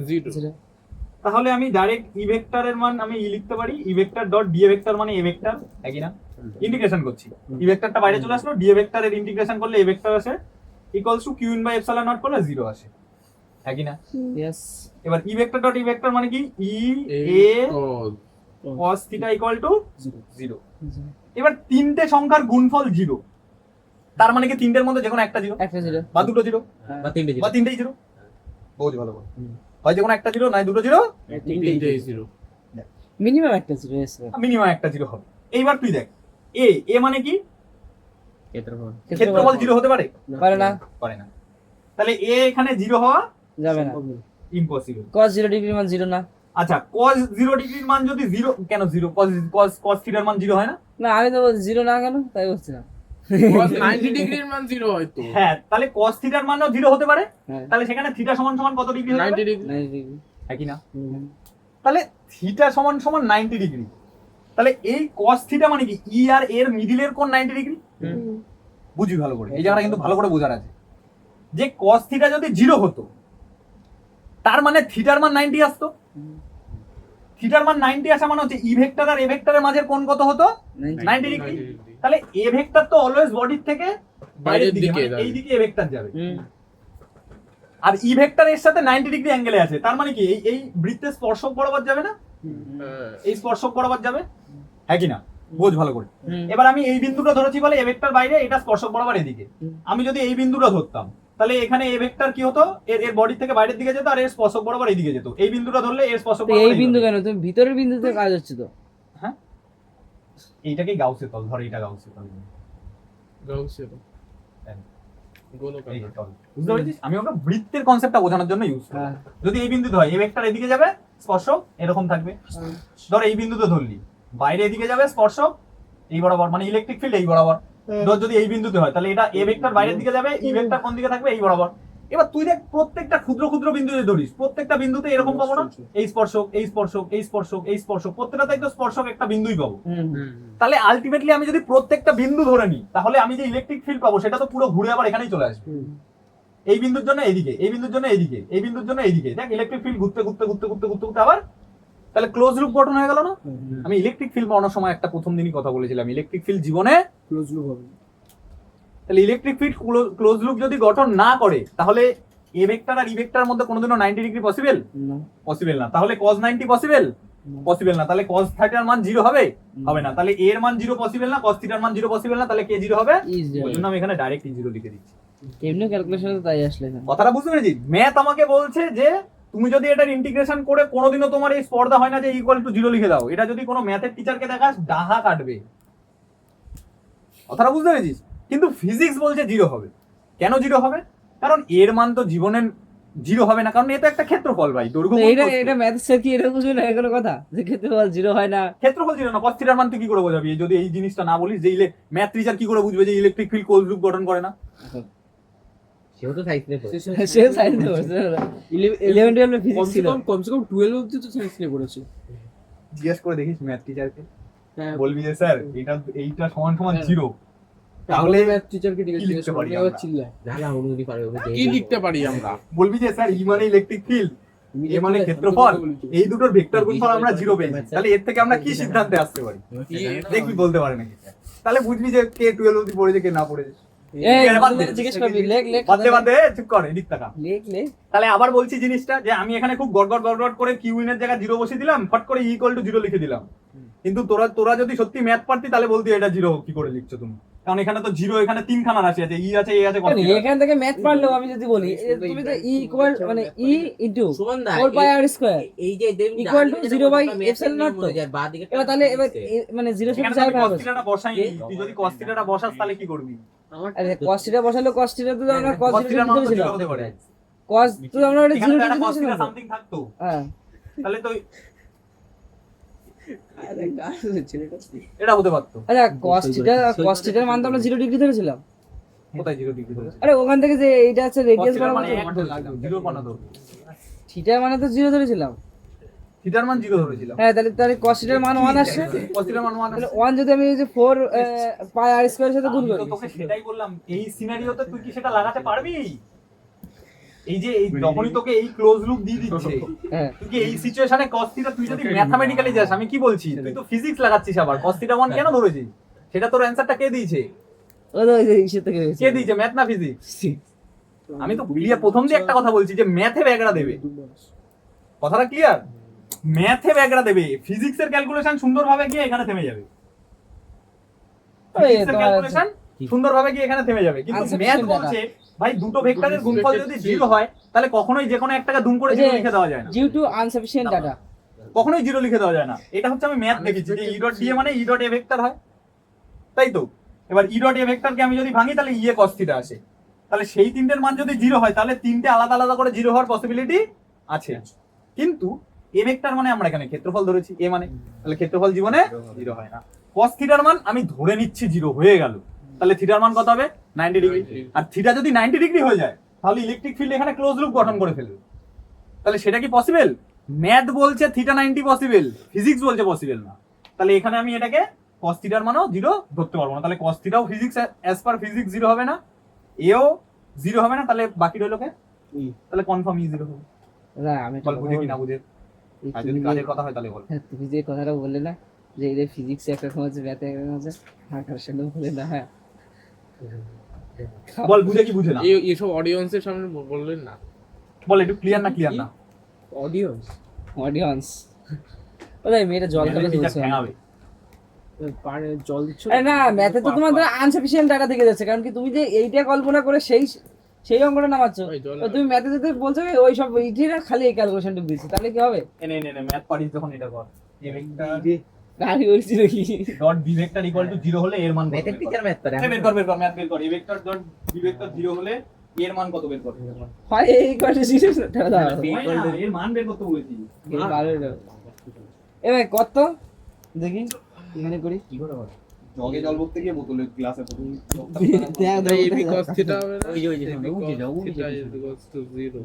0 তাহলে আমি ডাইরেক্ট ই ভেক্টরের মান আমি ই লিখতে পারি, ই ভেক্টর ডট ডি এ ভেক্টর মানে এ ভেক্টর, একই না? ইন্টিগ্রেশন করছি, ই ভেক্টরটা বাইরে চলে আসলো, ডি এ ভেক্টরের ইন্টিগ্রেশন করলে এ ভেক্টর আসে equals to Q in by epsilon naught করলে 0 আসে, একই না? ইয়েস। এবার E vector dot E vector মানে কি E A cos theta equal to 0। এবার তিনটে সংখ্যার গুণফল 0, তার মানে কি তিনটের মধ্যে যে কোনো একটা 0 একটা 0 বা দুটো 0 বা তিনটে বা তিনটেই 0, বহুত ভালো বল। হয় যে কোনো একটা 0 নাই দুটো 0, 0 মিনিমাম একটা 0 ইয়েস। মিনিমাম একটা 0 হবে। এইবার তুই দেখ এ মানে কি ক্ষেত্রফল। ক্ষেত্রফল 0 হতে পারে? পারে না, পারে না। তাহলে এ এখানে 0 হওয়া যাবে না। ইম্পসিবল। cos 0 ডিগ্রির মান 0 না। আচ্ছা cos 0 ডিগ্রির মান যদি 0 কেন 0 cos থিটার মান 0 হয় না? না আমি তো 0 না কেন তাই বলছি না। 90 ডিগ্রির মান 0 হয়তো হ্যাঁ, তাহলে cos থিটার মানও 0 হতে পারে। হ্যাঁ। তাহলে সেখানে থিটা সমান সমান কত ডিগ্রি হবে? 90 ডিগ্রি 90 ডিগ্রি। একই না? তাহলে থিটা সমান সমান 90 ডিগ্রি। তাহলে এই cos থিটা মানে কি ই আর এর মিডিলের কোণ 90 ডিগ্রি। হুম। বুঝি ভালো করে, এই জায়গাটা কিন্তু ভালো করে বোঝার আছে যে cos থিটা যদি 0 হতো তার মানে থিটার মান 90 আসতো। থিটার মান 90 আসা মানে হচ্ছে ই ভেক্টর আর এ ভেক্টরের মাঝের কোণ কত হতো? 90 ডিগ্রি। তাহলে এ ভেক্টর তো অলওয়েজ বডির থেকে বাইরের দিকে, মানে এই দিকে এ ভেক্টর যাবে। আর ই ভেক্টর এর সাথে 90 ডিগ্রি অ্যাঙ্গেলে আছে, তার মানে কি এই বৃত্তের স্পর্শক বরাবর যাবে না? এই স্পর্শক বরাবর যাবে, হ্যাঁ কি না? বোঝ ভালো করে। এবার আমি এই বিন্দুটা ধরেছি বলে এ ভেক্টর বাইরে, এটা স্পর্শক বরাবর এদিকে। আমি যদি এই বিন্দুটা ধরতাম তাহলে এখানে এ ভেক্টর কি হতো, এর বডি থেকে বাইরের দিকে যেত আর এর স্পর্শক বরাবর এদিকে যেত। এই বিন্দুটা ধরলে এর স্পর্শক তো বরাবর এই বিন্দু কেন? তুমি ভিতরের বিন্দুতে কাজ হচ্ছে তো। হ্যাঁ, এইটাকে গাউসের তল ধর, এইটা গাউসের তল। গাউসিয়ান গোলক এই তল। বুঝতে পেরেছিস? আমি ওটা বৃত্তের কনসেপ্টটা বোঝানোর জন্য ইউজ করি। হ্যাঁ। যদি এই বিন্দুতে হয় এ ভেক্টর এদিকে যাবে, স্পর্শক এরকম থাকবে। ধর এই বিন্দুতে ধরলি, বাইরে এদিকে যাবে স্পর্শক এই বরাবর, মানে ইলেকট্রিক ফিল্ড এই বরাবর। ধর যদি এই বিন্দুতে হয় তাহলে এটা এ ভেক্টর বাইরের দিকে যাবে, ই ভেক্টর কোন দিকে থাকবে? এই বরাবর। এবার তুই দেখ প্রত্যেকটা ক্ষুদ্র ক্ষুদ্র বিন্দুতে ধরিস, প্রত্যেকটা বিন্দুতে এরকম পাবো না? এই স্পর্শক এই স্পর্শক এই স্পর্শক এই স্পর্শক, প্রত্যেকটাতেই তো স্পর্শক একটা বিন্দুই পাবো। তাহলে আলটিমেটলি আমি যদি প্রত্যেকটা বিন্দু ধরে নিই তাহলে আমি যে ইলেকট্রিক ফিল্ড পাবো সেটা তো পুরো ঘুরে আবার এখানেই চলে আসবে। এই বিন্দুর জন্য এইদিকে, এই বিন্দুর জন্য এইদিকে, এই বিন্দুর জন্য এইদিকে। দেখ ইলেকট্রিক ফিল্ড ঘুরতে ঘুরতে ঘুরতে ঘুরতে ঘুরতে ঘুরতে আবার তাহলে ক্লোজ লুপ গঠন হয়ে গেল না? আমি ইলেকট্রিক ফিল্ড পড়ানোর সময় একটা প্রথম দিনই কথা বলেছিলাম, ইলেকট্রিক ফিল্ড জীবনে ক্লোজ লুপ হবে। তাহলে ইলেকট্রিক ফিল্ড ক্লোজ লুপ যদি গঠন না করে তাহলে এ ভেক্টর আর ই ভেক্টরের মধ্যে কোনোদিনও 90 ডিগ্রি পসিবল? পসিবল না। তাহলে cos 90 পসিবল? পসিবল না। তাহলে cos থিটার মান 0 হবে? হবে না। তাহলে এর মান 0 পসিবল না, cos থিটার মান 0 পসিবল না, তাহলে কে 0 হবে? ওই জন্য আমি এখানে ডাইরেক্ট 0 লিখে দিচ্ছি। এমনি ক্যালকুলেশনে তো তাই আসলে এখানে। কথাটা বুঝতে পেরেছি? ম্যাথ আমাকে বলছে যে তুমি যদি এটার ইন্টিগ্রেশন করে কোনোদিনও তোমার এই স্পর্ধা হয় না যে ইকুয়াল টু 0 লিখে দাও। এটা যদি কোনো ম্যাথের টিচারকে দেখাস ডাহা কাটবে। কথাটা বুঝতে পেরেছিস? কিন্তু ফিজিক্স বলছে 0 হবে। কেন 0 হবে? কারণ এর মান তো জীবনে 0 হবে না, কারণ এটা একটা ক্ষেত্রফল ভাই, দৈর্ঘ্য তো গুণ এটা প্রস্থ। এটা ম্যাথ স্যার কি এটা বুঝবে না কোনো কথা যে ক্ষেত্রফল 0 হয় না? ক্ষেত্রফল 0 না, cos থিটার মান তুই কি করে বোঝাবি যদি এই জিনিসটা না বলিস? যে ম্যাথ টিচার কি করে বুঝবে যে ইলেকট্রিক ফিল্ড কোল্ড লুপ গঠন করে না? সেও তো সাইন্স নিয়ে পড়ে। সে সাইন্স পড়ছে 11 12 ফিজিক্স ছিল। কমসে কম 12 অবধি তো সায়েন্স নিয়ে পড়েছে। জিজ্ঞেস করে দেখিস ম্যাথ টিচারকে, হ্যাঁ, বলবি যে স্যার এইটা সমান সমান হ্যাঁ। 0, তাহলে তাহলে ম্যাথ টিচারকে কি লিখতে পারি আবার আমরা? চিল্লায়। জানা অনুমতি পারে ওকে কি লিখতে পারি আমরা? বলবি যে স্যার ই মানে ইলেকট্রিক ফিল্ড, এ মানে ক্ষেত্রফল, এই দুটোর ভেক্টর গুণফল আমরা 0 পেয়েছি, তাহলে এর থেকে আমরা কি সিদ্ধান্তে আসতে পারি? দেখবি বলতে পারে নাকি? তাহলে বুঝবি যে কে 12 অবধি পড়েছে কে না পড়েছে। এই বাদ দে। জিজ্ঞেস করবি লেখ লেখ বাদ দে, চুপ কর, এদিক তাকা। লেখ লেখ। তাহলে আবার বলছি জিনিসটা যে আমি এখানে খুব গড়গড় করে কিউ ইনের জায়গায় 0 বসিয়ে দিলাম, ফট করে ইকুয়াল টু 0 লিখে দিলাম। কিন্তু তোরা যদি সত্যি ম্যাথ পারতি তাহলে বলতি এটা 0 কি করে লিখছো তুমি? কারণ এখানে তো 0, এখানে তিনখানা রাশি আছে, ই আছে, এ আছে, cos theta। এখান থেকে ম্যাথ পারলেও আমি যদি বলি তুমি তো ই ইকুয়াল মানে ই ইনটু সুমন দা 4 পাই আর স্কয়ার এই যে Equal to 0 by epsilon naught তো? বাঁ দিকে এবার তাহলে এবার মানে 0 এখানে সব তো আমি জায়গায় cos theta টা বসাই নি। তুই যদি cos theta টা বসাস তাহলে কি করবি? আরে cos theta বসালো cos theta তো আমরা cos cos theta 0 মান তো ধরেছিলাম 0 হতে পারে। cos তো আমরা ওটা এখানে 0 তো একটা cos ধরেছিলাম theta সামথিং থাকতো, হ্যাঁ তাহলে তো আরে গাছ ছেলেটা এটা হতে পারতো। আচ্ছা cos theta এর মান তো আমরা 0 ডিগ্রি ধরেছিলাম। কোথায় 0 ডিগ্রি ধরেছে? আরে ওখান থেকে যে এইটা আছে cos রেডিয়াস theta বরাবর মানে 1 ধরেছিলাম, 0 কোন ধরবো? থিটা মানে তো 0 ধরেছিলাম। থিটার মান 0 ধরেছিলাম। হ্যাঁ তাহলে cos theta এর মান 1 আসছে। cos theta মান 1 তাহলে আসছে। 1 যদি আমি এই যে 4 পাই আর স্কয়ারের সাথে গুণ আমি তো করি তোকে সেটাই বললাম, এই সিনারিওতে তুই কি সেটা লাগাতে পারবি? এই যে এই যখনই তোকে এই ক্লোজ লুপ দিয়ে দিচ্ছে, হ্যাঁ তুই কি এই সিচুয়েশনে cos theta তুই যদি ম্যাথমেটিক্যালি যাস, আমি কি বলছি, তুই তো ফিজিক্স লাগাচ্ছিস আবার cos theta 1 কেন ধরেছিস? সেটা তোর অ্যানসারটা কে দিয়েছে? ও তো এই যে ইসে থেকে কে দিয়েছে, ম্যাথ না ফিজিক্স? আমি তো ক্লিয়ার প্রথম দিয়ে একটা কথা বলছি যে ম্যাথে ব্যাগরা দেবে, কথাটা ক্লিয়ার? ম্যাথে ব্যাগরা দেবে, ফিজিক্সের ক্যালকুলেশন সুন্দরভাবে গিয়ে এখানে থেমে যাবে। ফিজিক্সের ক্যালকুলেশন সুন্দরভাবে গিয়ে এখানে থেমে যাবে, কিন্তু Unsufficient ম্যাথ data। বলছে ভাই দুটো ভেক্টরের গুণফল যদি 0 হয় তাহলে কখনোই যে কোনো একটাকে দুম করে 0 লিখে দেওয়া যায় না, ডিউ টু আনসাফিশিয়েন্ট ডাটা। কখনোই 0 লিখে দেওয়া যায় না। এটা হচ্ছে আমি ম্যাথ দেখেছি যে ই ডট ডি মানে ই ডট এ ভেক্টর হয়, তাই তো? এবার ই ডট এ ভেক্টরকে আমি যদি ভাঙি তাহলে ই এ cos theta আসে, তাহলে সেই তিনটের মান যদি 0 হয় তাহলে তিনটে আলাদা আলাদা করে 0 হওয়ার পসিবিলিটি আছে। কিন্তু এ ভেক্টর মানে আমরা এখানে ক্ষেত্রফল ধরেছি, এ মানে, তাহলে ক্ষেত্রফল জীবনে 0 হয় না। cos থিটার মান আমি ধরে নিচ্ছি 0 হয়ে গেল, তাহলে থিটার মান কত হবে? 90 ডিগ্রি। আর থিটা যদি 90 ডিগ্রি হয়ে যায় তাহলে ইলেকট্রিক ফিল্ড এখানে ক্লোজ লুপ গঠন করে ফেলবে। তাহলে সেটা কি পসিবল? ম্যাথ বলছে থিটা 90 পসিবল, ফিজিক্স বলছে পসিবল না। তাহলে এখানে আমি এটাকে cos থিটার মানও 0 ধরতে পারবো না। তাহলে cos থিটাও ফিজিক্স অ্যাজ পার ফিজিক্স 0 হবে না, এও 0 হবে না, তাহলে বাকি রইল কে? তাহলে কনফার্ম ই 0 হবে। না আমি বল বুঝে কি না বুঝে? আর যদি কাজের কথা হয় তাহলে বল। তুমি যে কথাটা বললে না যে এই ফিজিক্স একরকম আছে ম্যাথ একরকম আছে, আকর্ষণও বলে না। হ্যাঁ বল বুঝে কি বুঝে না? এইসব অডিয়েন্সের সামনে বললেন না। বল একটু ক্লিয়ার না ক্লিয়ার না? অডিয়েন্স অডিয়েন্স ওই মেয়েটা জল খেলে টিচার বলছে ঠ্যাঙাবে। পারে জল দিচ্ছ আরে না ম্যাথে তো তোমার আনসাফিশিয়েন্ট ডাটা থেকে যাচ্ছে, কারণ কি তুমি যে এইটা কল্পনা করে সেই অঙ্কটা নামাচ্ছ, ওই জল তো তুমি ম্যাথে যদি বলছো ওই সব এইটা খালি এই ক্যালকুলেশনটুকু দিচ্ছি, তাহলে কি হবে? এনে ম্যাথ পারিস যখন এটা কর। এ ভেক্টর গাড়ি বলছিল কি dot B vector equal to 0 হলে এর মান কত? ম্যাথের টিচার ম্যাথ পারে। বের কর ম্যাথ বের কর। A vector dot B vector 0 হলে এর মান কত বের কর? হয় এই কোয়ার্টার সিরিজ দাদা এর মান বের করতে বলেছি। এ ভাই কত দেখি এখানে করি কি করে হবে? জগে জল ভরতে গিয়ে বোতলে গ্লাসে বোতল। এবি cos থিটা হবে না? ওই যে AB cos theta is equals to 0.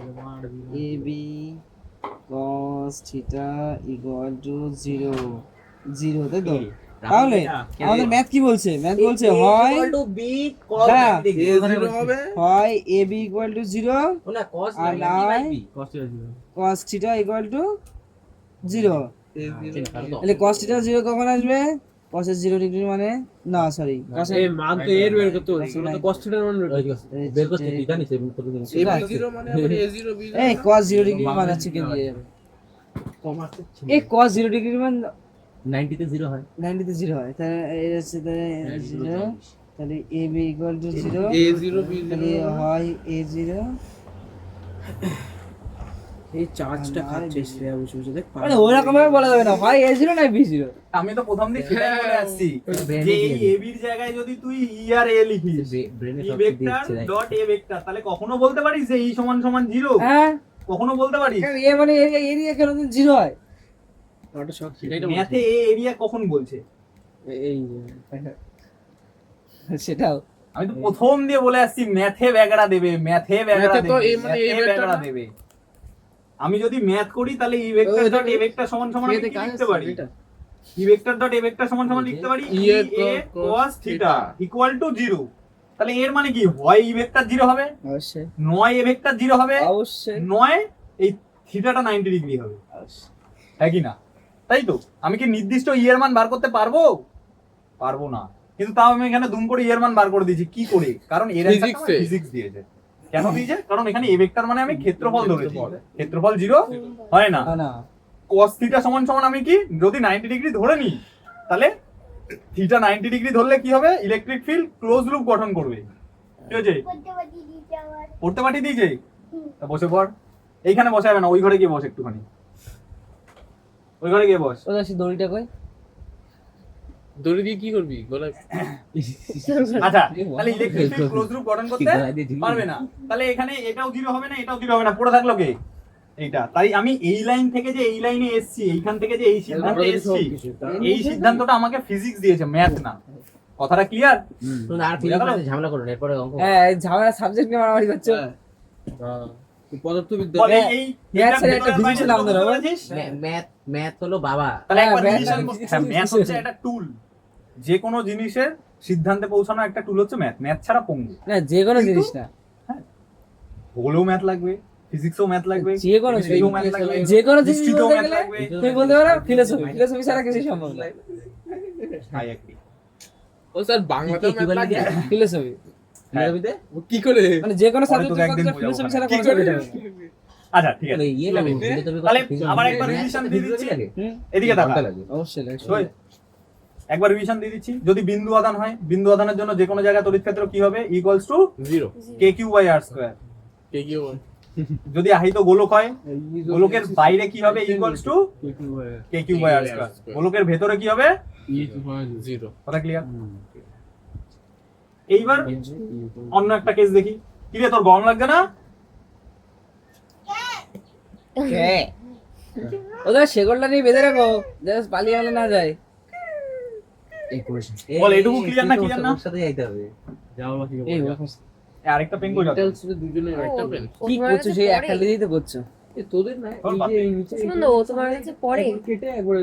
A B cos theta equal to 0 তাই তো? তাহলে আমাদের ম্যাথ কি বলছে? ম্যাথ বলছে হয় equal to b cos হ্যাঁ, দেখি A ওখানে 0 হবে। হয় এ বি ইকুয়াল টু 0 না cos আর না নয় b cos theta equal to 0। A 0 তাহলে cos থিটা 0 কখন আসবে? cos এর 0 ডিগ্রি মানে না সরি cos এই এর মান তো এর বের করতে হচ্ছে, ওটা তো কষ্ট এর মান বের করতে হচ্ছে। বের করতে তুই জানিস এই উত্তর দিন AB 0 মানে আবার A 0 B 0 এই cos 0 ডিগ্রি মানে আছে কি দিয়ে যাবে? এই cos 0 ডিগ্রি মানে 90 তে 0 হয় 90 তে 0 হয়, তাহলে এই হচ্ছে তাহলে 0 তাহলে A B equal to 0, A0 তাহলে B0 হয় A0। এই চার্জটা খাচ্ছে শ্রেয়া বসে বসে দেখ মানে ওরকম ভাবে বলা যাবে না, হয় A0 না B0। আমি তো প্রথম দিন সেটাই বলে আসছি যে এই এবির জায়গায় যদি তুই ই আর এ লিখিস ব্রেনে ই সব ভেক্টর দিচ্ছে দেখ। ডট এ ভেক্টর, তাহলে কখনো বলতে পারিস যে ই সমান সমান 0? হ্যাঁ, কখনো বলতে পারিস? কারণ এ মানে এরিয়া কেন 0 হয়? ওটা সব ম্যাথে এ এরিয়া কখন বলছে? এই সেটাও আমি তো প্রথম দিয়ে বলে আসছি ম্যাথে ব্যাগড়া দেবে, ম্যাথে ব্যাগড়া ম্যাথে তো দেবে, এ মানে এ ম্যাথে ভেক্টর ব্যাগড়া না? দেবে। আমি যদি ম্যাথ করি তাহলে ই ভেক্টর এটা ডট এ ভেক্টর সমান সমান আমি কি লিখতে পারি? ই ভেক্টর ডট এ ভেক্টর সমান সমান লিখতে পারি ই ই এ এ cos থিটা ইকুয়াল টু 0। তাহলে এর মানে কি, হয় ই ভেক্টর 0 হবে, অবশ্যই নয় এ ভেক্টর 0 হবে, অবশ্যই নয় এই থিটাটা 90 ডিগ্রি হবে, হ্যাঁ কি না? তাই তো আমি কি নির্দিষ্ট ই এর মান বার করতে পারবো? পারবো না, কিন্তু তাও আমি এখানে দুম করে ই এর মান বার করে দিয়েছি। কি করে? কারণ এর Physics এ। ফিজিক্স দিয়েছে। কেন দিয়েছে? কারণ এখানে এ ভেক্টর মানে আমি ক্ষেত্রফল ধরেছি, ক্ষেত্রফল 0 হয় না। না cos থিটা সমান সমান আমি কি যদি 90 ডিগ্রি ধরে নিই, তাহলে থিটা 90 ডিগ্রি ধরলে কি হবে? ইলেকট্রিক ফিল্ড ক্লোজ লুপ গঠন করবে। কি হয়েছে? পড়তে পাঠিয়ে দিয়েছে? তা বসে পড়। এইখানে বসে যাবে না, ওই ঘরে গিয়ে বস একটুখানি, ওই ঘরে গিয়ে বস। ওটা সে দড়িটা কই? দড়ি দিয়ে কি করবি গলায়? আচ্ছা, তাহলে ইলেকট্রিক ফিল্ড ক্লোজ লুপ গঠন করতে গলায় দিয়ে ঝুলিয়ে পারবে না। তাহলে এখানে এটাও 0 হবে না, এটাও 0 হবে না, পড়ে থাকলো কে? এইটা। তাই আমি এই লাইন থেকে যে এই লাইনে এসেছি, এইখান থেকে যে এই সিদ্ধান্তে এসেছি, এই সিদ্ধান্তটা আমাকে ফিজিক্স দিয়েছে, ম্যাথ না। কথাটা ক্লিয়ার? তুমি আর ফিলিং করতে ঝামেলা করো না, এরপরে অঙ্ক হ্যাঁ, এই ঝামেলা সাবজেক্ট নিয়ে মারামারি করছো। পদার্থবিদ্যা বল এই Maths এর একটা physics নাম ধরো। ম্যাথ হলো বাবা। তাহলে একবার হ্যাঁ, revision math- করতে- হ্যাঁ, ম্যাথ হচ্ছে একটা টুল। যে কোনো জিনিসের সিদ্ধান্তে পৌঁছানো একটা টুল হচ্ছে ম্যাথ। ম্যাথ ছাড়া পঙ্গু। না, যে কোনো কিন্তু- জিনিস না, ভূগোলেও ম্যাথ লাগবে, ফিজিক্সেও ম্যাথ লাগবে, যে কোনো chemistryতেও ম্যাথ লাগবে, যে কোনো জিনিস historyতেও বলতে ম্যাথ গেলে লাগবে। তুমি বলতে পারো ফিলোসফি, ফিলোসফি ছাড়া কিছু সম্ভব না। I agree। ও স্যার বাংলাতে কি বললি যে? ফিলোসফি ফিলোসফিতে? ও কি করে? মানে যে কোনো পরে সাবজেক্ট তোকে একদিন বোঝাবো ফিলোসফি না। ছাড়া কি কোনো করে? সাবজেক্ট হবে না। আচ্ছা, ঠিক আছে। ইয়ে লাগে, ফিলোসফি তাহলে করতে আবার একবার ফিলোসফি revision দিয়ে ফিলোসফি দিচ্ছি। লাগে? এদিকে ঘন্টা তাকা। লাগে। অবশ্যই লাগে। ওই, একবার রিভিশন দিয়ে দিচ্ছি। যদি বিন্দু আধান হয়, বিন্দু আধানের জন্য যে কোনো জায়গায় তড়িৎ ক্ষেত্র কি হবে? Equals two 0 kq/r²। কে কি বল? যদি আহিত গোলক হয়, গোলকের বাইরে কি হবে? Equals two kq/r²। গোলকের ভেতরে কি হবে? 0 কথা ক্লিয়ার? এইবার অন্য একটা কেস দেখি। কি রে, তোর গরম লাগছে না? ওদের শেকড়টা নিয়ে বেঁধে রাখো, জাস্ট পালিয়ে গেলে না যায়। বল, এটুকু clear না, clear না? ওর সাথে যাইতে হবে। এই আরেকটা পেন কই যাচ্ছে? দুজনের একটা পেন। কি করছো? সেই একটা দিয়েই তো করছো। তোদের না তোর এই বাপ। যে এই নিচে সুমনদা, ও তোমার কাছে পড়ে? কেটে একবারে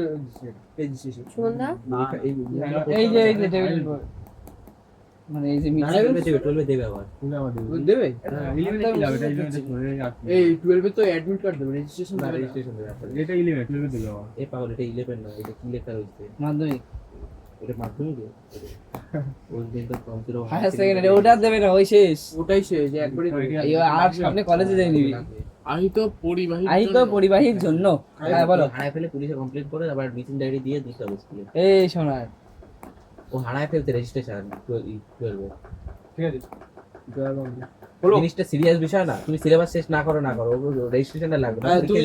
রেজিস্ট্রেশন সুমনদা, এই যে টেবিল মানে এই যে টুয়েলভে দেবে, টুয়েলভে দেবে আবার। দেবে হ্যাঁ, এই 12 এ তো অ্যাডমিট কার্ড দেবে, রেজিস্ট্রেশন না, দেবে না। registration দেবে আবার। এটা 11 12 দেবে আবার। এ পাগল, এটা 11 না, এটা কি লেখা রয়েছে? মাধ্যমিক এটা মাধ্যমিক? ওই দিন তো কম ছিল। হায়ার সেকেন্ডারি ওটা দেবে না, ওই শেষ। ওটাই সে যে একবারে এবার আর সামনে কলেজে যাই নিবি। আহি তো পরিবাহী আই তো পরিবাহীর জন্য। হ্যাঁ বলো। হারায় ফেলে পুলিশে কমপ্লেইন করে আবার মিসিং ডায়েরি দিয়ে দিতে হবে স্কুলে। এই শোনার ও হারায় ফেলতে রেজিস্ট্রেশন 12 ঠিক আছে, বলো। জিনিসটা সিরিয়াস বিষয় না, তুমি সিলেবাস শেষ না করো রেজিস্ট্রেশনটা লাগবে না। তুমি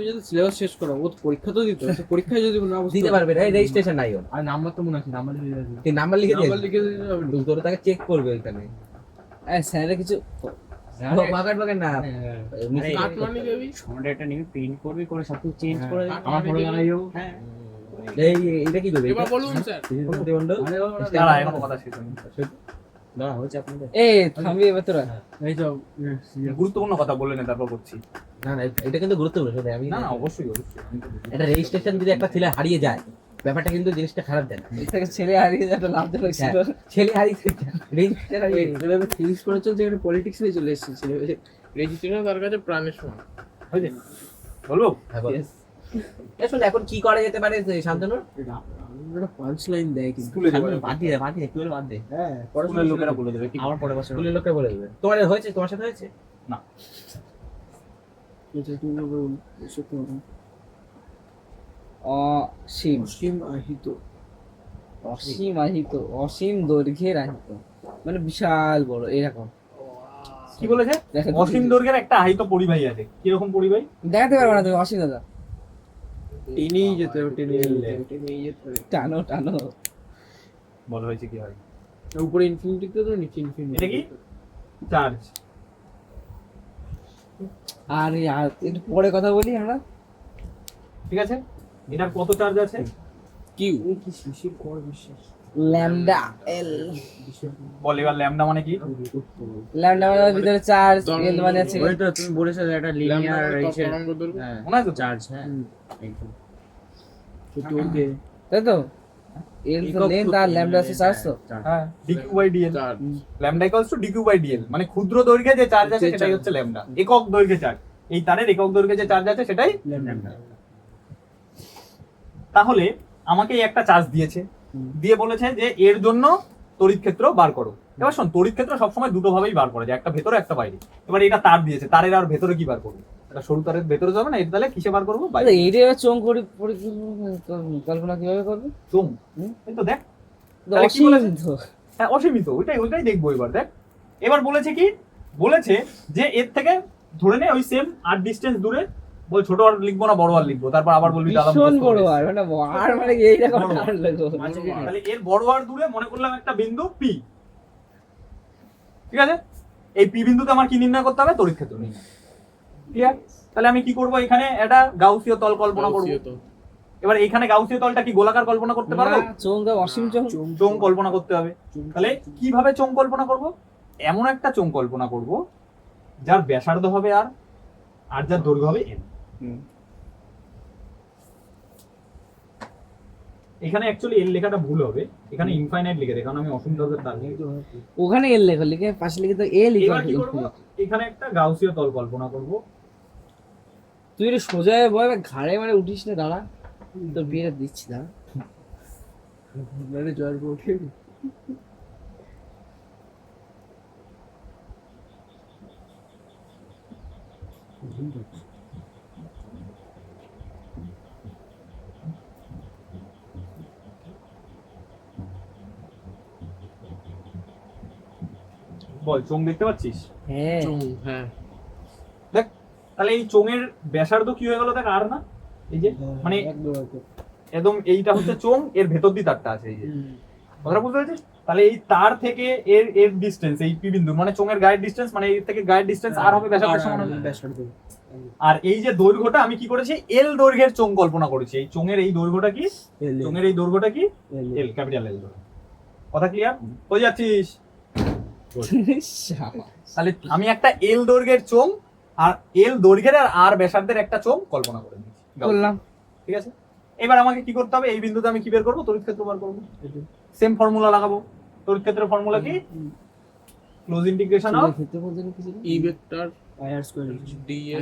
যদি সিলেবাস শেষ করো, ও তো পরীক্ষা তো দিতে হবে, পরীক্ষায় যদি না বুঝতে দিতে পারবে না, রেজিস্ট্রেশন নাই ওর। আর নাম্বার তো মনে আছে, নাম্বার লিখে দিয়েছে। তুই নাম্বার লিখে দিয়ে নাম্বার লিখে দিতে হবে। তোর তাকে চেক করবে ওইখানে। স্যারের কিছু বাগান না হ্যাঁ। কাটমানি দেবি। এটা নিবি, প্রিন্ট করবি, করে সব কিছু চেঞ্জ করে দিবি। আমার ফটো জানাইও। হ্যাঁ, এই এটা কি করবে? এবার বলুন স্যার। প্রতিবন্ধ দাঁড়া, এখনো কথা শেষ হয়নি। দাঁড়া, হচ্ছে আপনাদের। এই থামবি এবার তোরা। এই তো গুরুত্বপূর্ণ কথা বললে না, তারপর করছি। না না, এটা কিন্তু গুরুত্বপূর্ণ শোনে আমি না না, অবশ্যই অবশ্যই। আমি তো বুঝি। এটা রেজিস্ট্রেশন যদি একটা ছেলে হারিয়ে যায়, ব্যাপারটা কিন্তু জিনিসটা খারাপ দেয় না। এর থেকে ছেলে হারিয়ে যায়, একটা লাভ দেবে ছিল। ছেলে হারিয়ে রেজিস্ট্রেশন হারিয়ে এভাবে ফিজিক্স পড়া চলছে, এখানে পলিটিক্স নিয়ে চলে এসেছে ছেলে। রেজিস্ট্রেশন তার কাছে প্রাণের সমান। হয়েছে? বলবো? হ্যাঁ, বল। শোন, এখন কি করা যেতে পারে শান্তনু? একটা পাঁচ লাইন দেয় কিন্তু। স্কুলে যাবো। বাদ দিয়ে বাদ দিয়ে টুয়েলভ বাদ দে। হ্যাঁ, স্কুলের লোকেরা বলে দেবে। ঠিক আমার পরে বছর স্কুলের লোককে বলে দেবে। তোমার হয়েছে, তোমার সাথে হয়েছে? না। এটা তুমি বল, এসব তো না। অসীম মুসলিম আহিত। অসীম আহিত, অসীম দৈর্ঘ্যের আহিত। মানে বিশাল বড় এরকম কি বলেছে দেখা অসীম দৈর্ঘ্যের একটা আহিত পরিবাহী আছে কিরকম পরিবাহী দেখাতে পারবে না তুমি অসীম দাদা টেনেই যেতে হবে, টেনেই যেতে হবে। টানো টানো বলা হয়েছে কি হয় উপরে ইনফিনিটিতে তো নিচে ইনফিনিটি। এটা কি চার্জ আর একটু পরে কথা বলি আমরা ঠিক আছে এটার কত চার্জ আছে কিউ কি শিশির কর বিশ্বাস। ল্যামডা এল বল এবার ল্যামডা মানে কি ল্যামডা মানে ভিতরে চার্জ এল মানে আছে ওই তো তুমি বলেছো যে একটা লিনিয়ার তরঙ্গ দৈর্ঘ্য। হ্যাঁ মনে আছে তো? চার্জ হ্যাঁ একদম ছোট ওকে তাই তো এল তো লেন্থ আর ল্যামডা আছে চার্জ তো হ্যাঁ dq by dl charge lambda equals to dq by dl মানে ক্ষুদ্র দৈর্ঘ্যে যে চার্জ আছে সেটাই হচ্ছে ল্যামডা একক দৈর্ঘ্যে চার্জ এই তারের একক দৈর্ঘ্যে যে চার্জ আছে সেটাই তাহলে আমাকে এই একটা চার্জ দিয়েছে দিয়ে বলেছে যে এর জন্য তড়িৎ ক্ষেত্র বার করো এবার শোন তড়িৎ ক্ষেত্র সবসময় দুটো ভাবেই বার করা যায় একটা ভেতরে একটা বাইরে এবার এটা তার দিয়েছে তারের আর ভেতরে কি বার করবো এটা সরু তারের ভেতরে যাবে না এটা তাহলে কিসে বার করবো বাইরে এইটা এবার চোখ করে কল্পনা কিভাবে করবে চোং এই তো দেখ তাহলে কি বলেছে? অসীম তো হ্যাঁ অসীমিত ওইটাই দেখবো এবার দেখ এবার বলেছে কি বলেছে যে এর থেকে ধরে নে ওই সেম আর ডিস্টেন্স দূরে বল ছোট আর লিখবো না বড় আর লিখবো তারপর আবার বলবি দাদা ভীষণ মুখস্থ বড় করে। আর মানে আর মানে এইরকম বড় আর লাগো তাহলে এর বড় আর দূরে মনে করলাম একটা বিন্দু পি ঠিক আছে এই পি বিন্দুতে আমার কি নির্ণয় করতে হবে তড়িৎ ক্ষেত্র নির্ণয় ক্লিয়ার তাহলে আমি কি করব এখানে একটা গাউসীয় তল কল্পনা করব গাউসীয় তল। এবার এখানে গাউসীয় তলটা কি গোলাকার কল্পনা করতে পারবো চোখ তো অসীম চোখ চোং কল্পনা করতে হবে তাহলে কিভাবে চোং কল্পনা করব এমন একটা চোং কল্পনা করব যার ব্যাসার্ধ হবে আর যার দৈর্ঘ্য হবে এন এখানে অ্যাকচুয়ালি এল লেখাটা ভুল হবে এখানে ইনফাইনাইট লিখে দে কারণ আমি অসীম দৈর্ঘ্যের তার নিয়ে ওখানে এল লেখো লিখে পাশে লিখে তো এল এবার কি করব এখানে একটা গাউসীয় তল কল্পনা করব তুই এটা সোজা বয় ঘাড়ে মানে উঠিস না দাঁড়া তোর বিয়ে দিচ্ছি দাঁড়া মানে জয়ের ওঠে বল চোং দেখতে পাচ্ছিস হ্যাঁ চোং, হ্যাঁ দেখ তাহলে এই চোঙের ব্যাসার্ধ কি হয়ে গেল দেখ আর না এই যে মানে একদম এইটা হচ্ছে চোং এর ভেতর দিয়ে তারটা আছে এই যে কথাটা বুঝতে পেরেছিস তাহলে এই তার থেকে এর ডিসটেন্স এই পি বিন্দু মানে চোঙের গায়ের ডিসটেন্স মানে এর থেকে গায়ের ডিসটেন্স আর হবে ব্যাসার্ধের সমান হবে আর এই যে দৈর্ঘ্যটা আমি কি করেছি এল দৈর্ঘ্যের চোং কল্পনা করেছি এই চোঙের এই দৈর্ঘ্যটা কি চোঙের এই দৈর্ঘ্যটা কি এল ক্যাপিটাল এল কথা ক্লিয়ার হয়ে যাচ্ছিস তাহলে আমি একটা এল দৈর্ঘ্যের চোং আর এল দৈর্ঘ্যের আর ব্যাসার্ধের একটা চোং কল্পনা করে দিয়েছি করলাম ঠিক আছে এবার আমাকে কি করতে হবে এই বিন্দুতে আমি কি বের করবো তড়িৎ ক্ষেত্র বার করবো সেম ফর্মুলা লাগাবো তড়িৎ ক্ষেত্রের ফর্মুলা কি ক্লোজ ইন্টিগ্রেশন অফ ক্ষেত্রে বলতে কিছু ই ভেক্টর আয়ার স্কয়ার ডি এর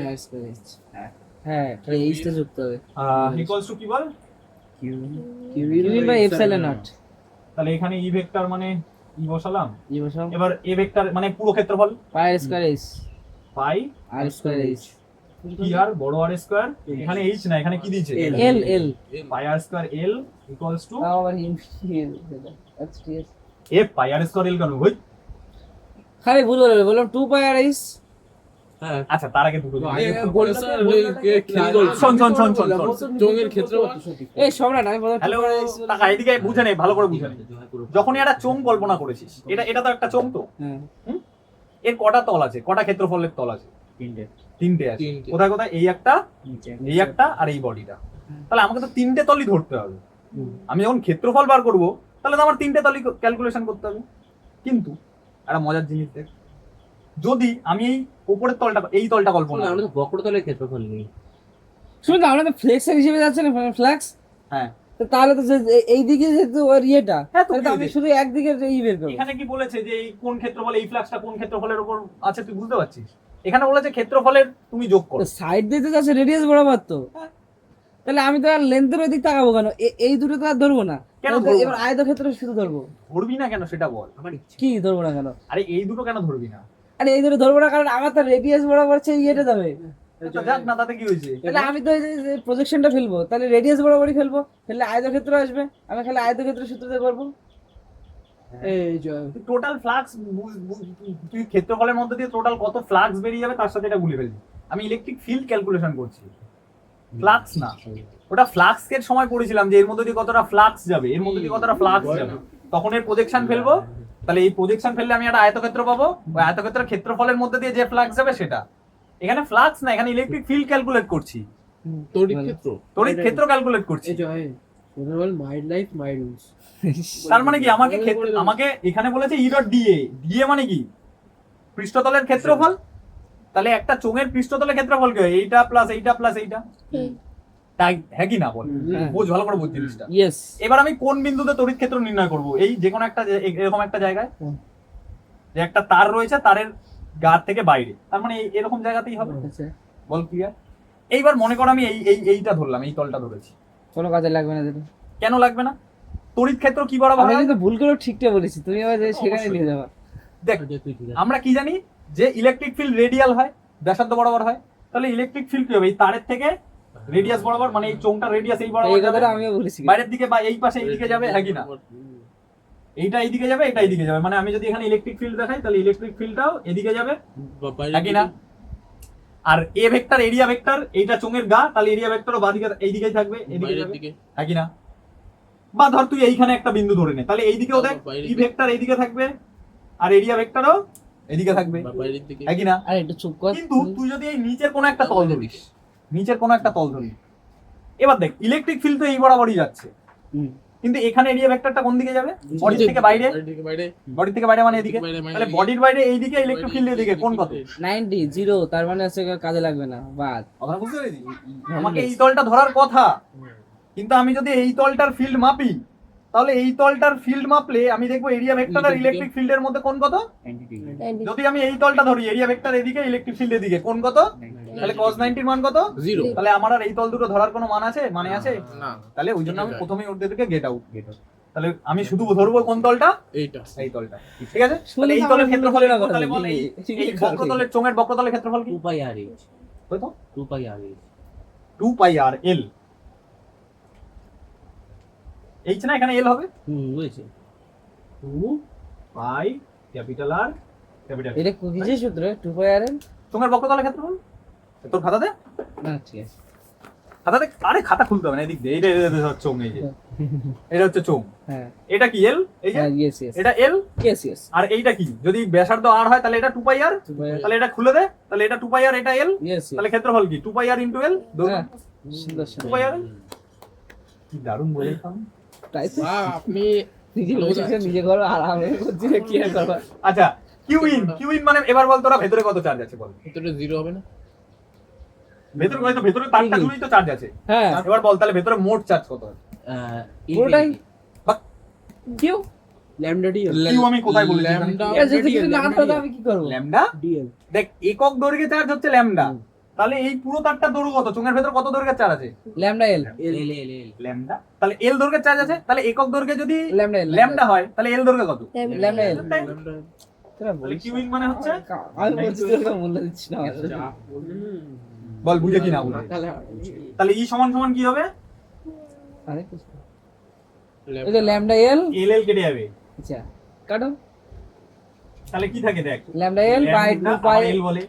হ্যাঁ তাহলে এইচটা যুক্ত হবে ইকুয়ালস টু কি বল ইউনিট বাই এপসাইলন নট তাহলে এখানে ই ভেক্টর মানে ই বসালাম ই বসাও এবার এ ভেক্টর মানে পুরো ক্ষেত্রফল পাই স্কয়ার এইচ পাই আর স্কয়ার এইচ কি আর বড় আর স্কয়ার এখানে এইচ না এখানে কি দিয়েছে এল এল পাই r square L equals to আবার ইনফিনিট আচ্ছা ঠিক আছে এ পাই আর স্কয়ার এল কেন ভাই খালি ভুল বলে বললাম 2 পাই আর এইচ হ্যাঁ আচ্ছা তার আগে দুটো এ, প্রফেসর, কি বলছো? শোন শোন শোন শোন চোঙের ক্ষেত্রফল এই সম্রাট আমি বললাম হ্যালো টাকা এদিকে বুঝে নে ভালো করে বুঝে নে যখনই একটা চোঙ কল্পনা করেছিস এটা তো একটা চোঙ তো হ্যাঁ এর কটা তল আছে কটা ক্ষেত্রফলের তল আছে তিনটে আছে তিনটে। কোথায় কোথায় এই একটা আর এই বডিটা তাহলে আমাকে তো তিনটে তলই ধরতে হবে আমি যখন ক্ষেত্রফল বার করব তাহলে তো আমার তিনটে তলই ক্যালকুলেশন করতে হবে কিন্তু একটা মজার জিনিস দেখ যদি আমি এই উপরের তলটা এই তলটা কল্পনা আমরা করি, তো বক্রতলের ক্ষেত্রফল নেই শুনুন আমরা তো ফ্লেক্সের হিসেবে যাচ্ছে না ফ্লেক্স হ্যাঁ তো তাহলে তো এই দিকে যেহেতু ওর ইয়েটা হ্যাঁ, তো তাহলে তো কি আমি হয়েছে? শুধু একদিকে ই বের করবো এখানে কি বলেছে যে এই কোন ক্ষেত্রফল এই ফ্লাক্সটা কোন ক্ষেত্রফলের উপর আছে তুই বুঝতে পারছিস এখানে বলেছে ক্ষেত্রফলের তুমি যোগ করো তো সাইড দিয়ে তো যাচ্ছে রেডিয়াস বরাবর তো হ্যাঁ। তাহলে আমি তো আর লেন্থের ওই দিক তাকাবো কেন এই দুটো তো আর ধরবো না কেন তাহলে তো ধরবো এবার না? আয়তক্ষেত্র শুধু ধরবো ধরবি না কেন সেটা বল কি ধরবো না কেন আরে এই দুটো কেন ধরবি না আরে এই দুটো ধরবো না কারণ আমার তো রেডিয়াস বরাবর ইয়েটা যাবে আচ্ছা, যাক না তাতে কি হয়েছে তাহলে আমি তো প্রজেকশনটা ফেলবো তাহলে রেডিয়াস বরাবরই ফেলবো ফেললে আয়তক্ষেত্র আসবে আমি খালি আয়তক্ষেত্র সূত্র দিয়ে করবো এই যে টোটাল ফ্লাক্স তুই ক্ষেত্রফলের মধ্যে দিয়ে টোটাল কত ফ্লাক্স বেরিয়ে যাবে তার সাথে এটা ভুলে ফেলবি। আমি ইলেকট্রিক ফিল্ড ক্যালকুলেশন করছি, ফ্লাক্স না। ওটা ফ্লাক্সের সময় পড়েছিলাম যে এর মধ্যে দিয়ে কতটা ফ্লাক্স যাবে, এর মধ্যে দিয়ে কতটা ফ্লাক্স যাবে, তখন এর প্রজেকশন ফেলবো। তাহলে এই প্রজেকশন ফেললে আমি একটা আয়তক্ষেত্র পাবো, ওই আয়তক্ষেত্রের ক্ষেত্রফলের মধ্যে দিয়ে যে ফ্লাক্স যাবে সেটা। এখানে ফ্লাক্স না, এখানে ইলেকট্রিক ফিল্ড ক্যালকুলেট করছি, তড়িৎ ক্ষেত্র। তড়িৎ ক্ষেত্র ক্যালকুলেট করছি। এই যে ওদের বল মাই লাইফ মাই রুলস। তার মানে কি আমাকে আমাকে এখানে বলেছে ই ডট ডিএ, ডিএ মানে কি পৃষ্ঠতলের ক্ষেত্রফল। তাহলে একটা চোঙের পৃষ্ঠতলের ক্ষেত্রফল কি হয়? এইটা প্লাস এইটা প্লাস এইটা, তাই হ্যাঁ কি না বল? বুঝ ভালো করে বুঝ জিনিসটা। ইয়েস। এবার আমি কোন বিন্দুতে তড়িৎ ক্ষেত্র নির্ণয় করব? এই যে কোনো একটা এরকম একটা জায়গায় যে একটা তার রয়েছে, তারের গা থেকে বাইরে, তার মানে এরকম জায়গাতেই হবে। বল ক্লিয়ার? এইবার মনে করো আমি এইটা ধরলাম, এই তলটা ধরেছি, কোনো কাজে লাগবে না যেটা। কেন লাগবে না? তড়িৎ ক্ষেত্র কি বরাবর আমি হয়? কিন্তু ভুল করে ঠিকটা বলেছি, তুমি আবার সেখানে নিয়ে যাবা। দেখ আমরা কি জানি যে ইলেকট্রিক ফিল্ড রেডিয়াল হয়, ব্যাসার্ধ বরাবর হয়। তাহলে ইলেকট্রিক ফিল্ড কি হবে? এই তারের থেকে রেডিয়াস বরাবর, মানে এই চোঙটা রেডিয়াস এই বরাবর এই যাবে, কথাটা আমিও বলেছি। বাইরের দিকে বা এই পাশে এইদিকে যাবে, হ্যাঁ কি না? এইটা এইদিকে যাবে, এটা এইদিকে যাবে, মানে আমি যদি এখানে ইলেকট্রিক ফিল্ড দেখাই তাহলে ইলেকট্রিক ফিল্ডটাও এদিকে যাবে, হ্যাঁ কি না? আর এ ভেক্টর এরিয়া ভেক্টর, এইটা চোঙের গা, তাহলে এরিয়া ভেক্টরও বাদিকে এইদিকেই থাকবে, এদিকে যাবে, হ্যাঁ কি না? বা ধর তুই এইখানে একটা বিন্দু ধরে নে, তাহলে এইদিকেও দেখ ই ভেক্টর এইদিকে থাকবে আর এরিয়া ভেক্টরও এদিকে থাকবে, হ্যাঁ কি না? আরে একটু চুপ কর। কিন্তু তুই যদি এই নিচের কোনো একটা তল ধরিস, নিচের কোনো একটা তল ধরিস, এবার দেখ ইলেকট্রিক ফিল্ড তো এই বরাবরই যাচ্ছে, কিন্তু এখানে এরিয়া ভেক্টরটা কোন দিকে যাবে? বডি থেকে বাইরে, বডি থেকে বাইরে মানে এদিকে। তাহলে বডির বাইরে এইদিকে, ইলেকট্রিক ফিল্ড এদিকে, কোন কত? 90 0, তার মানে আছে কাজে লাগবে না, বাদ। কথা বুঝতে পেরেছিস? আমাকে এই তলটা ধরার কথা, কিন্তু আমি যদি এই তলটার ফিল্ড মাপি, তাহলে এই তলটার ফিল্ড মাপলে আমি দেখবো এরিয়া ভেক্টর আর ইলেকট্রিক ফিল্ডের মধ্যে কোন কত। যদি আমি এই তলটা ধরি, এরিয়া ভেক্টর এদিকে, ইলেকট্রিক ফিল্ড এদিকে, কোন কত? তাহলে cos 90 এর মান কত? 0। তাহলে আমার আর এই তল দুটো ধরার কোনো মান আছে, মানে আছে না, তাহলে ওই জন্য আমি প্রথমেই ওর দিকে গেট আউট। তাহলে আমি শুধু ধরবো কোন তলটা? এইটা। এই তলটা, ঠিক আছে? তাহলে এই তলের ক্ষেত্রফল লিখবো, তাহলে বল এই বক্রতলের চোঙের বক্রতলের ক্ষেত্রফল কি? 2 পাই আর এইচ, কত? 2 পাই আর এইচ। 2 পাই আর এল, এইচ না, এখানে এল হবে। বুঝেছি। 2 পাই ক্যাপিটাল আর ক্যাপিটাল। এটা কিসের সূত্র? 2 পাই আর এল। চোঙের বক্রতলের ক্ষেত্রফল তোর খাতাতে, না ঠিক আছে। খাতাতে, আরে খাতা খুলতে হবে না, এদিক দিয়ে, এটা হচ্ছে চোঙ, এই যে এটা হচ্ছে চোঙ, হ্যাঁ এটা কি এল, এই যে হ্যাঁ, ইয়েস ইয়েস এটা এল, ইয়েস ইয়েস। আর এইটা কি? যদি ব্যাসার্ধ আর হয় তাহলে এটা 2 পাই আর, 2 পাই আর, তাহলে এটা খুলে দে, তাহলে এটা 2 পাই আর, এটা এল, ইয়েস তাহলে ক্ষেত্রফল কি? 2 পাই আর ইনটু এল। হ্যাঁ, সুন্দর 2 সুন্দর। পাই আর, কি দারুণ বলেছিলাম। তাই তো আপনি নিজে বসে নিজে করো, আর আমি করছি কি আর করবা। আচ্ছা কিউ ইন মানে এবার বল তোরা ভেতরে কত চার্জ আছে বল? ভিতরে 0 হবে না? ভেতরে কত? ভেতরে তারটা জুড়েই তো চার্জ আছে। হ্যাঁ এবার বল তাহলে ভেতরে মোট চার্জ কত আছে? পুরোটাই কিউ ল্যামডা ডি কিউ আমি কোথায় বলেছি? ল্যামডা যদি কিছু না করতে আমি কি করব? Lambda, DL. দেখ একক দৈর্ঘ্যে চার্জ হচ্ছে ল্যামডা, তাহলে এই পুরো তারটা দৈর্ঘ্য কত? চোঙের ভেতর কত দৈর্ঘ্যের চার্জ আছে? ল্যামডা এল। এল এল এল। ল্যামডা, তাহলে এল দৈর্ঘ্যের চার্জ আছে, তাহলে একক দৈর্ঘ্যে যদি ল্যামডা এল ল্যামডা হয় তাহলে এল দৈর্ঘ্য কত? ল্যামডা এল। ল্যামডা। তোরা তাহলে বলিস কিউ ইন মানে হচ্ছে, আমি বলছি তোরা মূল্য দিচ্ছিস না। বল বুঝে কি না বুঝে? তাহলে ই সমান সমান কি হবে? আরে কিছু এই যে ল্যামডা এল, এল এল কেটে যাবে, আচ্ছা কাটো। তাহলে কি থাকে দেখ, ল্যামডা এল বাই 2 ল্যামডা পাই এল বলে,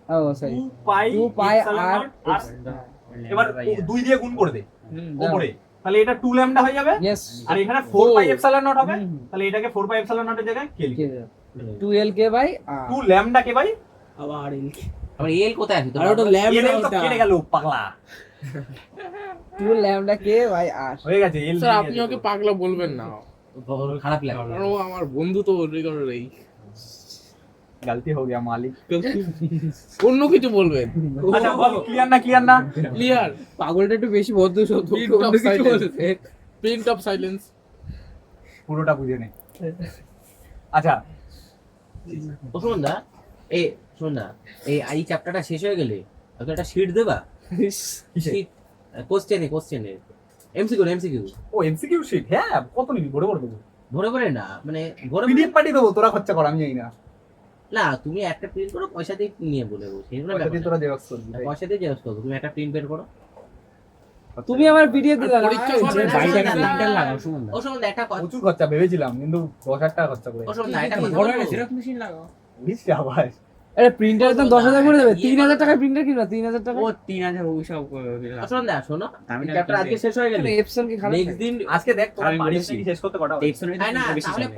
ও সরি 2 পাই আর এবার 2 দিয়ে গুণ করে দে উপরে, তাহলে এটা 2 ল্যামডা হয়ে যাবে, ইয়েস। আর এখানে 4 পাই এপসাইলন নট হবে, তাহলে এটাকে 4 পাই এপসাইলন নট এর জায়গায় কে লিখি? 2 L K by R 2 lambda K by, আবার এল। আবার এল কোথায় আছে? আর ওটা এল ল্যামডা এল তো ওটা। কেটে গেল পাগলা, 2 ল্যামডা কে বাই আর হয়ে গেছে এল। স্যার আপনি ওকে পাগলা বলবেন না, খারাপ লাগে। কারণ ও আমার বন্ধু তো রেগুলারই। গলতি হয়ে গয়া মালিক। অন্য কিছু বলবেন। আচ্ছা বল ক্লিয়ার না, ক্লিয়ার না? ক্লিয়ার। পাগলটা একটু বেশি ভদ্র শব্দ অন্য কিছু বলছে। Print of silence. পুরোটা বুঝে নে। আচ্ছা ও শোন না, শোন না, এই চ্যাপ্টারটা শেষ হয়ে গেলে ওকে একটা শিট দেবা। কিসে? শিট কোশ্চেনে এমসিকিউ। ও এমসিকিউ শিট, হ্যাঁ কত নিবি? ভরে ভরে দেবো, ভরে ভরে না, মানে ভরে পিডিএফ পাঠিয়ে দেবো, তোরা খরচা কর, আমি জানি না। না, তুমি একটা প্রিন্ট করো, পয়সা দিয়ে নিয়ে বলে সেগুলো পয়সা দিয়ে তোরা জেরক্স করবি। পয়সা দিয়ে জেরক্স করো, তুমি একটা প্রিন্ট বের করো। তুমি আমার ভিডিও দিলা না পরীক্ষা এই করবে যে না, বাইরে না, একটা না, printer না। লাগাও, শুনুন না। ও শোন একটা কথা, প্রচুর খরচা ভেবেছিলাম, কিন্তু 10,000 টাকা খরচা করে ও শোন একটা কথা বড় বলবো? জেরক্স মেশিন লাগাও। আবার আরে প্রিন্টারের দাম 10,000 করে দেবে, 3,000 টাকার প্রিন্টার কিনবা, 3,000 টাকা। ও 3000 ওইসব ও শোন না, শোনো দামি দামি চ্যাপ্টার আজকে শেষ হয়ে গেল, এপসন কি খারাপ? নেক্সট দিন আজকে দেখ তোমার আমি বাড়ির বলেছি। থেকে শেষ করতে কটা হবে? টেপসনের তাই না, বেশি তাহলে চলে।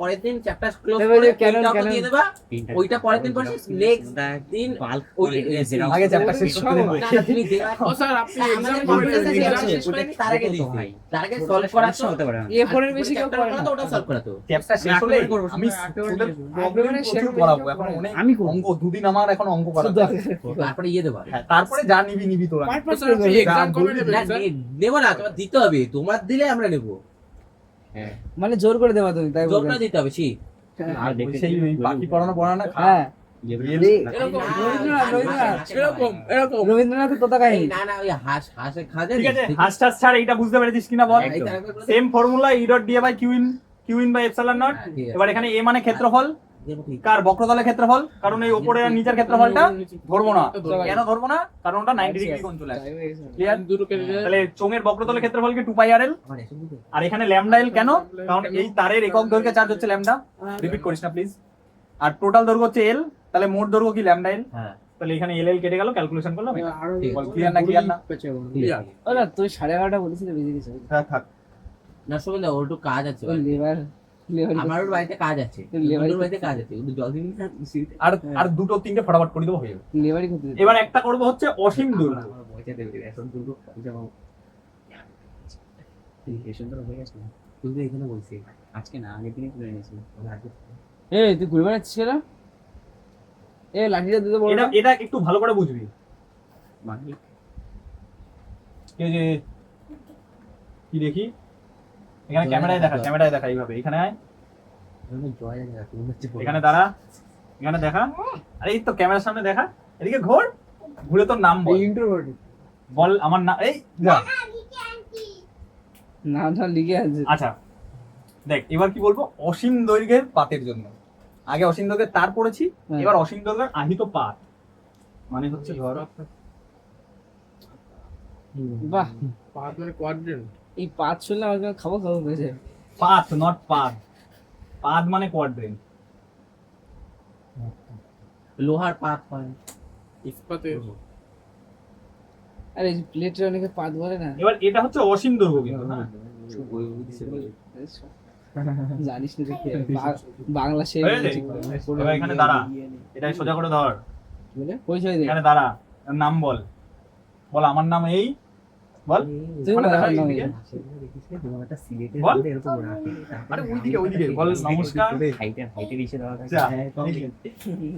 পরের দিন চ্যাপ্টার ক্লোজ এবার করে যে Canon, প্রিন্ট আউট Canon। দিয়ে দেবা, Printer ওইটা পরের দিন পড়ছিস, নেক্সট দিন ওই Xerox আগে চ্যাপ্টার শেষ সব করতে দেবে। না, না, তুমি দেবা ও স্যার আপনি আমাদের এক্সাম কম্পিউটার কবে থেকে exam শেষ করে ওটা তার আগে তো দিছি, ভাই। তার আগে সলভ করা তো হতে পারে না। A4 এর বেশি কেউ করে না। ওটা সলভ করা তো চ্যাপ্টার শেষ হলে একেবারে করবো, আমি একেবারে তোদের করবো। প্রবলেম একেবারে প্রচুর সেরকম করাবো, কেউ এখন করে না। অনেক আমি করবো। অঙ্ক, দুদিন আমার এখন অঙ্ক করা শুধু তারপরে ইয়ে দেবা। হ্যাঁ, তারপরে যা নিবি তোরা। ও স্যার আপনি এক্সাম কবে নেবেন না, স্যার? নেবো না, তোমার দিতে হবে, তোমার দিলে আমরা নেবো, মানে জোর করে দেবা তুমি, তাই বলবে? জোরটা দিতে হবে, শি আর সেই ওই বাকি পড়ানো না হ্যাঁ, এরকম এরকম রবীন্দ্রনাথের তোতা কাহিনী। না না, ওই হাঁসে খাজে ঠিক আছে, হাসটাস ছাড়, এইটা বুঝতে পেরেছিস কিনা বল? একদম। Same formula E dot d A by q in by epsilon naught. এবার এখানে এ মানে ক্ষেত্রফল, কার বক্রতলের ক্ষেত্রফল, কারণ এই উপরে আর নিচের ক্ষেত্রফলটা ধরবো না। কেন ধরবো না? কারণ ওটা 90 ডিগ্রি কোণ চলে আসে। ক্লিয়ার? দুটো কেটে যায়। তাহলে চোঙের বক্রতলের ক্ষেত্রফল কি 2 পাই আর এল, আর এখানে ল্যামডা এল। কেন? কারণ এই তারের একক দৈর্ঘ্য চার্জ হচ্ছে ল্যামডা। রিপিট করিস না প্লিজ। আর টোটাল দৈর্ঘ্য হচ্ছে এল, তাহলে মোট দৈর্ঘ্য কি ল্যামডা এল। হ্যাঁ তাহলে এখানে এল এল কেটে গেল, ক্যালকুলেশন করলাম। ক্লিয়ার না? তুই 11:30 বলেছিলি বেজে গেছে। হ্যাঁ থাক। না শোন না, ওর একটু কাজ আছে, লেবার আমার ওর বাড়িতে কাজ আছে, ওর বাড়িতে কাজ আছে, ওর জল দিন না, আর আর দুটো তিনটে ফটাফট করে দেবো, হয়ে যাবে। লেবারই করতে দিতে। এবার একটা করবো হচ্ছে অসীম দৈর্ঘ্য। আমার পয়সা দেবে এখন দুটো পয়সা পাবো। এই সুন্দর হয়ে গেছে না? তুই তো এখানে বলছি আজকে না আগের দিনই তুলে নিয়েছি। এই তুই ঘুরে বেড়াচ্ছিস কেন? এ লাঠিটা দিতে বল এটা না। এটা একটু ভালো করে বুঝবি। মানে এই যে কি দেখি, এখানে ক্যামেরায় দেখা এইভাবে, এখানে আয়, জয় জায়গা তুমি হচ্ছে এখানে দাঁড়া, এখানে দেখা, আরে এই তো ক্যামেরার সামনে দেখা, এদিকে ঘোর, ঘুরে তোর নাম বল। বল আমার নাম, এই যা। নামটা লিখে আছে। আচ্ছা দেখ, এবার কি বলবো? অসীম দৈর্ঘ্যের পাতের জন্য। আগে অসীম দৈর্ঘ্যের তার পড়েছি, হ্যাঁ। এবার অসীম দৈর্ঘ্যের আহিত পাত মানে হচ্ছে ধর বাহ, পাঁচ মানে কোয়াড্রেন্ট। এই 5 শুনলে আমার খাবো হয়ে যায়। পাত, নট পাদ। পাদ মানে কোয়াড্রেন্ট। লোহার পাত হয়, ইস্পাতের আরে এই প্লেটে অনেকে পাত বলে না। এবার এটা হচ্ছে অসীম দৈর্ঘ্য কিন্তু, হ্যাঁ। জানিস না দেখে বাংলা সে হয়েছে? এবার এখানে দাঁড়া, এটাই সোজা করে ধর, পরিচয় দে। এখানে দাঁড়া, নাম বল, বল আমার নাম এই, বল। তুই ওখানে বল দেখা, আমার নাম এইদিকে। সিলেটের বল। মধ্যে এরকম রাখে। আরে ওইদিকে বল, নমস্কার। হাইটের ইসে দেওয়া থাকে। যা, হ্যাঁ, লিখে।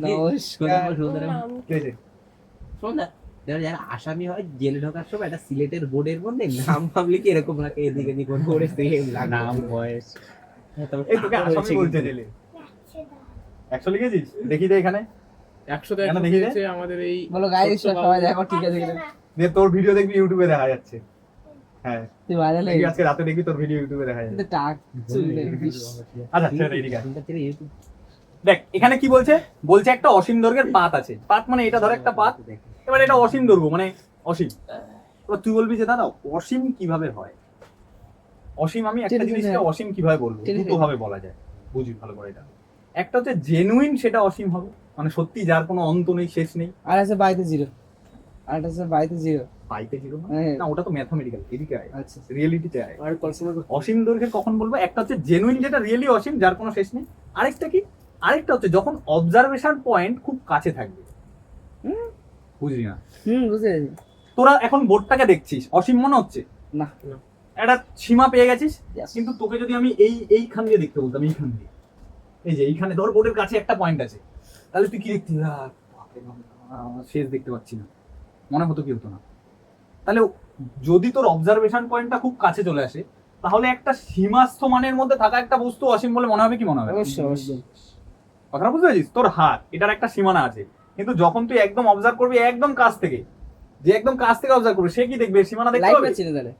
নমস্কার। নাম কি হয়েছে? শোন না, যারা আসামি হয় জেলে ঢোকার সময় একটা সিলেটের বোর্ডের মধ্যে নাম ফাম লিখে এরকম রাখে, এদিকে এদিকে করে সেম লাগে। নাম বয়স এই তোকে আসামি বলছে জেলে। 100 লিখেছিস? দেখি দে এখানে। 100 কেন দেখি রে? দিয়েছে আমাদের এই বলো গাইস সবাই দেখো, ঠিক আছে কিনা? দে তোর ভিডিও দেখবি ইউটিউবে দেখা যাচ্ছে। হ্যাঁ, তুই বাজালে দেখবি আজকে রাতে দেখবি তোর ভিডিও ইউটিউবে দেখা যাচ্ছে। টাক চুললে আচ্ছা ছেড়ে দে, এদিকে আয়। দেখ এখানে কি বলছে? বলছে একটা অসীম দৈর্ঘ্যের পাত আছে। পাত মানে এটা ধর একটা পাত, এবার এটা অসীম দৈর্ঘ্য মানে অসীম। এবার তুই বলবি যে দাদা অসীম কিভাবে হয়? অসীম, আমি একটা টেনে জিনিসকে টেনে অসীম কিভাবে বলবো? টেনে দুটো ভাবে বলা যায়, বুঝবি ভালো করে এটা। একটা হচ্ছে জেনুইন, সেটা অসীম হবে, মানে সত্যি যার কোনো অন্ত নেই, শেষ নেই। আর আছে বাইতে 0, আর আছে বাইতে 0। পাইতে জিরো হ্যাঁ। না, ওটা তো ম্যাথমেটিক্যাল। এদিকে আয়, আচ্ছা রিয়েলিটিতে আয়। আর কল্পনা করতে অসীম দৈর্ঘ্যের কখন বলবো? একটা হচ্ছে জেনুইন, যেটা রিয়েলি অসীম, যার কোনো শেষ নেই। আরেকটা কি? আরেকটা হচ্ছে যখন অবজারভেশন পয়েন্ট খুব কাছে থাকবে। বুঝলি না? বুঝতে পেরেছি। তোরা এখন বোর্ডটাকে দেখছিস, অসীম মনে হচ্ছে না। একটা সীমা পেয়ে গেছিস, Yes. কিন্তু তোকে যদি আমি এইখান দিয়ে দেখতে বলতাম, এইখান দিয়ে, এই যে এইখানে ধর বোর্ডের কাছে একটা পয়েন্ট আছে, তাহলে তুই কি দেখতি? শেষ দেখতে পাচ্ছি না, মনে হতো কি হতো না? তাহলে যদি তোর অবজারভেশন পয়েন্টটা খুব কাছে চলে আসে, তাহলে একটা সীমাস্থ মানের মধ্যে থাকা একটা বস্তু অসীম বলে মনে হবে কি মনে হবে? অবশ্যই অবশ্যই। কথাটা বুঝতে পারছিস? তোর হাত, এটার একটা সীমানা আছে, কিন্তু যখন তুই একদম অবজার্ভ করবি একদম কাছ থেকে, যে একদম কাছ থেকে অবজার্ভ করবে, সে কি দেখবে? সীমানা দেখতে লাইট পাবে? পাচ্ছি না তাহলে।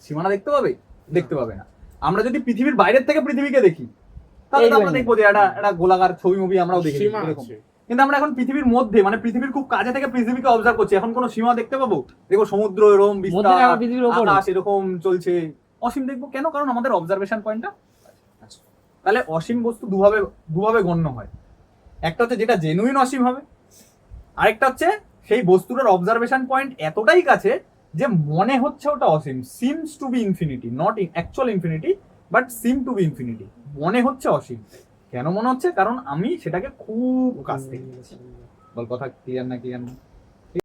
সীমানা দেখতে পাবে? দেখতে পাবে না। আমরা যদি পৃথিবীর বাইরের থেকে পৃথিবীকে দেখি, তাহলে তো এই আমরা মানে। দেখবো যে একটা গোলাকার ছবি মুভি আমরাও দেখি সীমা এরকম। আছে। কিন্তু আমরা এখন পৃথিবীর মধ্যে মানে পৃথিবীর খুব কাছে থেকে পৃথিবীকে অবজার্ভ করছি, এখন কোনো সীমা দেখতে পাবো? দেখো সমুদ্র এরকম মধ্যে বিস্তার, না, পৃথিবীর উপরে। আকাশ এরকম চলছে, অসীম দেখবো কেন? কারণ আমাদের অবজারভেশন পয়েন্টটা। তাহলে অসীম বস্তু দুভাবে গণ্য হয়। একটা হচ্ছে যেটা জেনুইন অসীম হবে, আরেকটা হচ্ছে সেই বস্তুটার অবজারভেশন পয়েন্ট এতটাই কাছে যে মনে হচ্ছে ওটা অসীম, seems to be infinity, not actual infinity but seem to be infinity. মনে হচ্ছে অসীম, কেন মনে হচ্ছে? কারণ আমি সেটাকে খুব কাছ থেকে দেখছি। বল কথা ক্লিয়ার না?